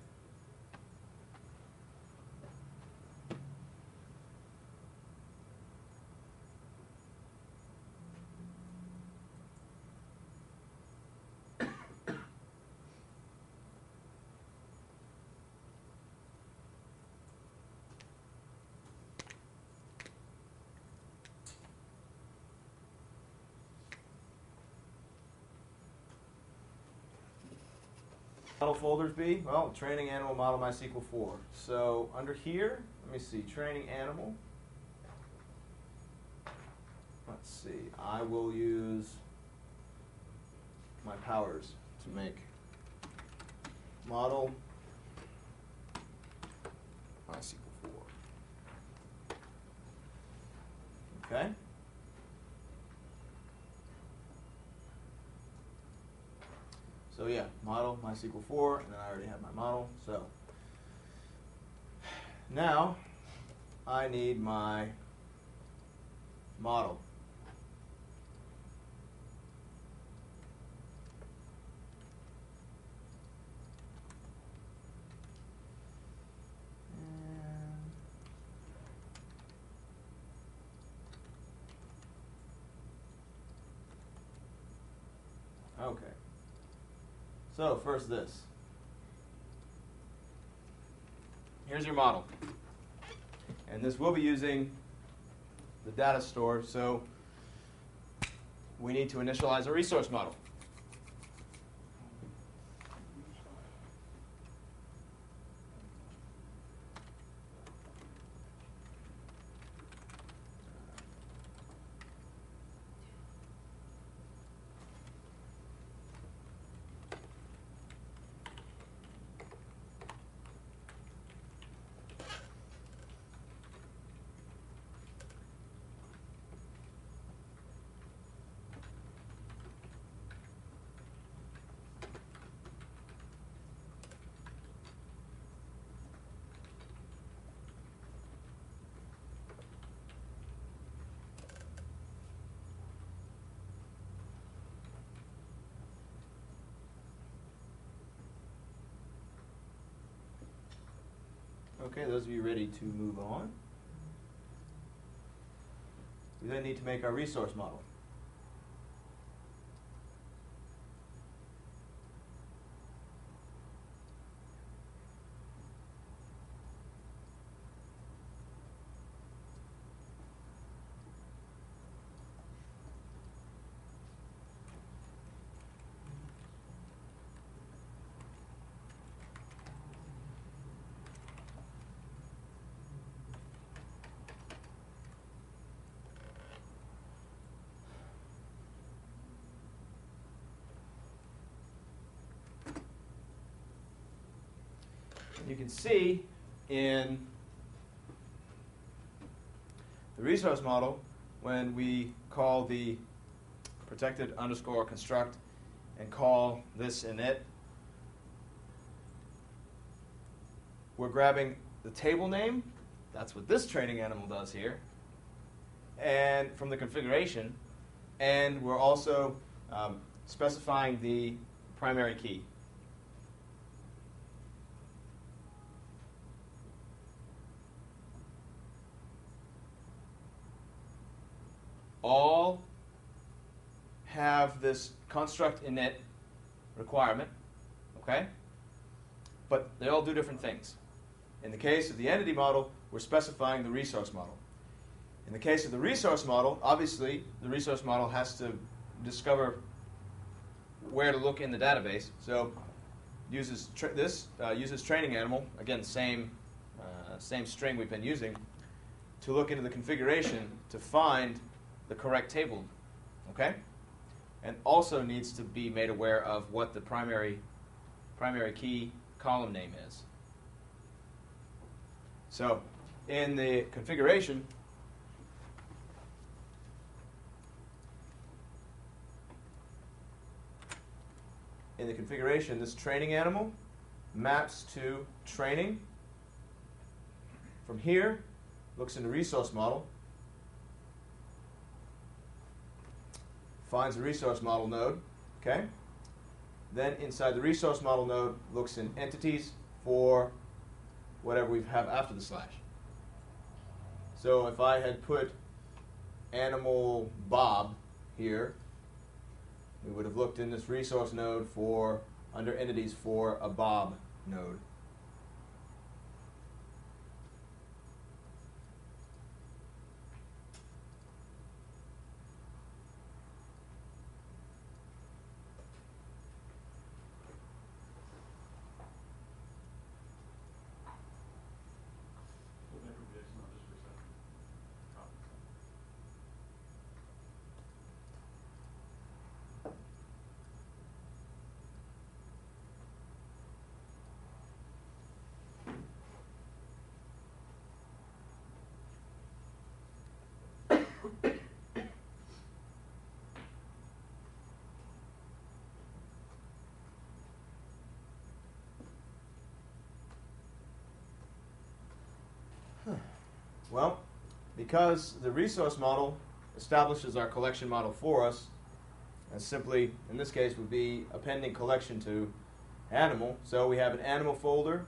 Model folders be? Well, training animal model MySQL 4. So under here, let me see, training animal. Let's see, I will use my powers to make model MySQL 4. Okay. So yeah, model MySQL 4, and then I already have my model. So now I need my model. Okay. So first this. Here's your model. And this will be using the data store, so we need to initialize a resource model. Okay, those of you ready to move on? We then need to make our resource model. You can see in the resource model when we call the protected underscore construct and call this init, we're grabbing the table name. That's what this training animal does here. And from the configuration, and we're also specifying the primary key. All have this construct init requirement, okay? But they all do different things. In the case of the entity model, we're specifying the resource model. In the case of the resource model, obviously, the resource model has to discover where to look in the database. So uses uses training animal, again, same string we've been using, to look into the configuration to find the correct table, okay? And also needs to be made aware of what the primary key column name is. So in the configuration, this training animal maps to training. From here, looks in the resource model, finds the resource model node, okay? Then inside the resource model node, looks in entities for whatever we have after the slash. So if I had put animal Bob here, we would have looked in this resource node for, under entities, for a Bob node. So that would be not just for seven. Well, because the resource model establishes our collection model for us, and simply, in this case, would be appending collection to animal. So we have an animal folder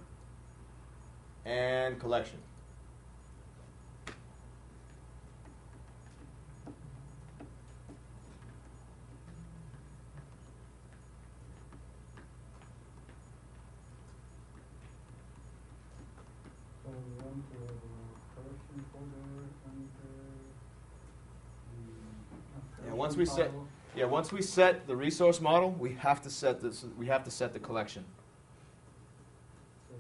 and collection. So we want to have a collection folder and the Once we set, once we set the resource model, we have to set this. We have to set the collection. So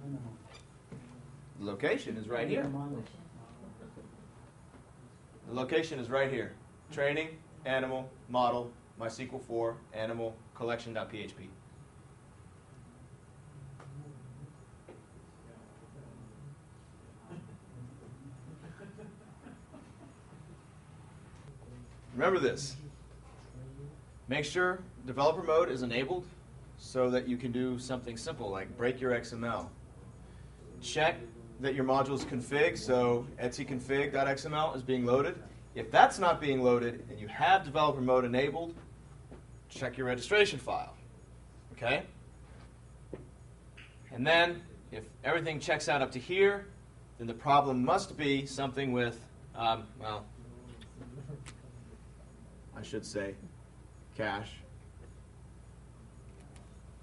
animal. The location is right here. Animal. The location is right here. Training, animal, model, MySQL 4, animal, collection.php. Remember this. Make sure developer mode is enabled so that you can do something simple like break your XML. Check that your module is config, so etcconfig.xml is being loaded. If that's not being loaded and you have developer mode enabled, check your registration file. Okay? And then, if everything checks out up to here, then the problem must be something with, well, I should say cache.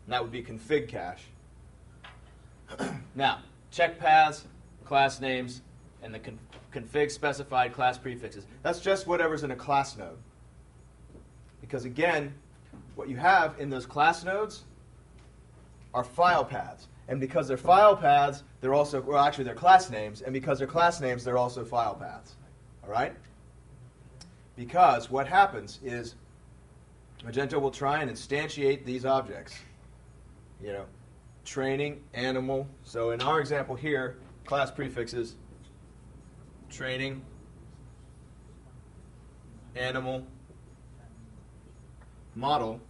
And that would be config cache. Now, check paths, class names, and the config specified class prefixes. That's just whatever's in a class node. Because again, what you have in those class nodes are file paths. And because they're file paths, they're also, well, actually they're class names. And because they're class names, they're also file paths. All right? Because what happens is Magento will try and instantiate these objects. You know, training, animal. So in our example here, class prefixes, training, animal, model,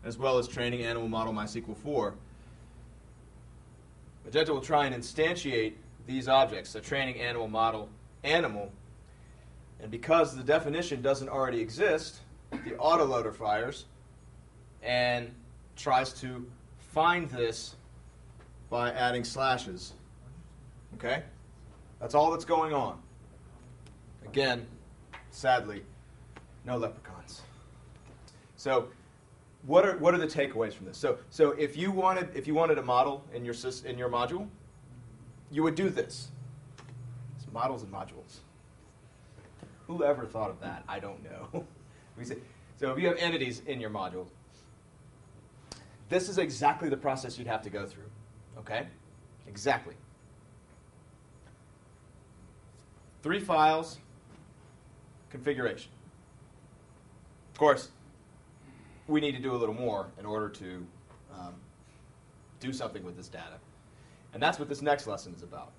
as well as training, animal, model, MySQL 4. Magento will try and instantiate these objects, so training, animal, model, animal. And because the definition doesn't already exist, the autoloader fires and tries to find this by adding slashes. Okay? That's all that's going on. Again, sadly, no leprechauns. So, what are the takeaways from this? So if you wanted a model in your module, you would do this. It's models and modules. Who ever thought of that? I don't know. So if you have entities in your module, this is exactly the process you'd have to go through. Okay? Exactly. 3 files, configuration. Of course, we need to do a little more in order to do something with this data. And that's what this next lesson is about.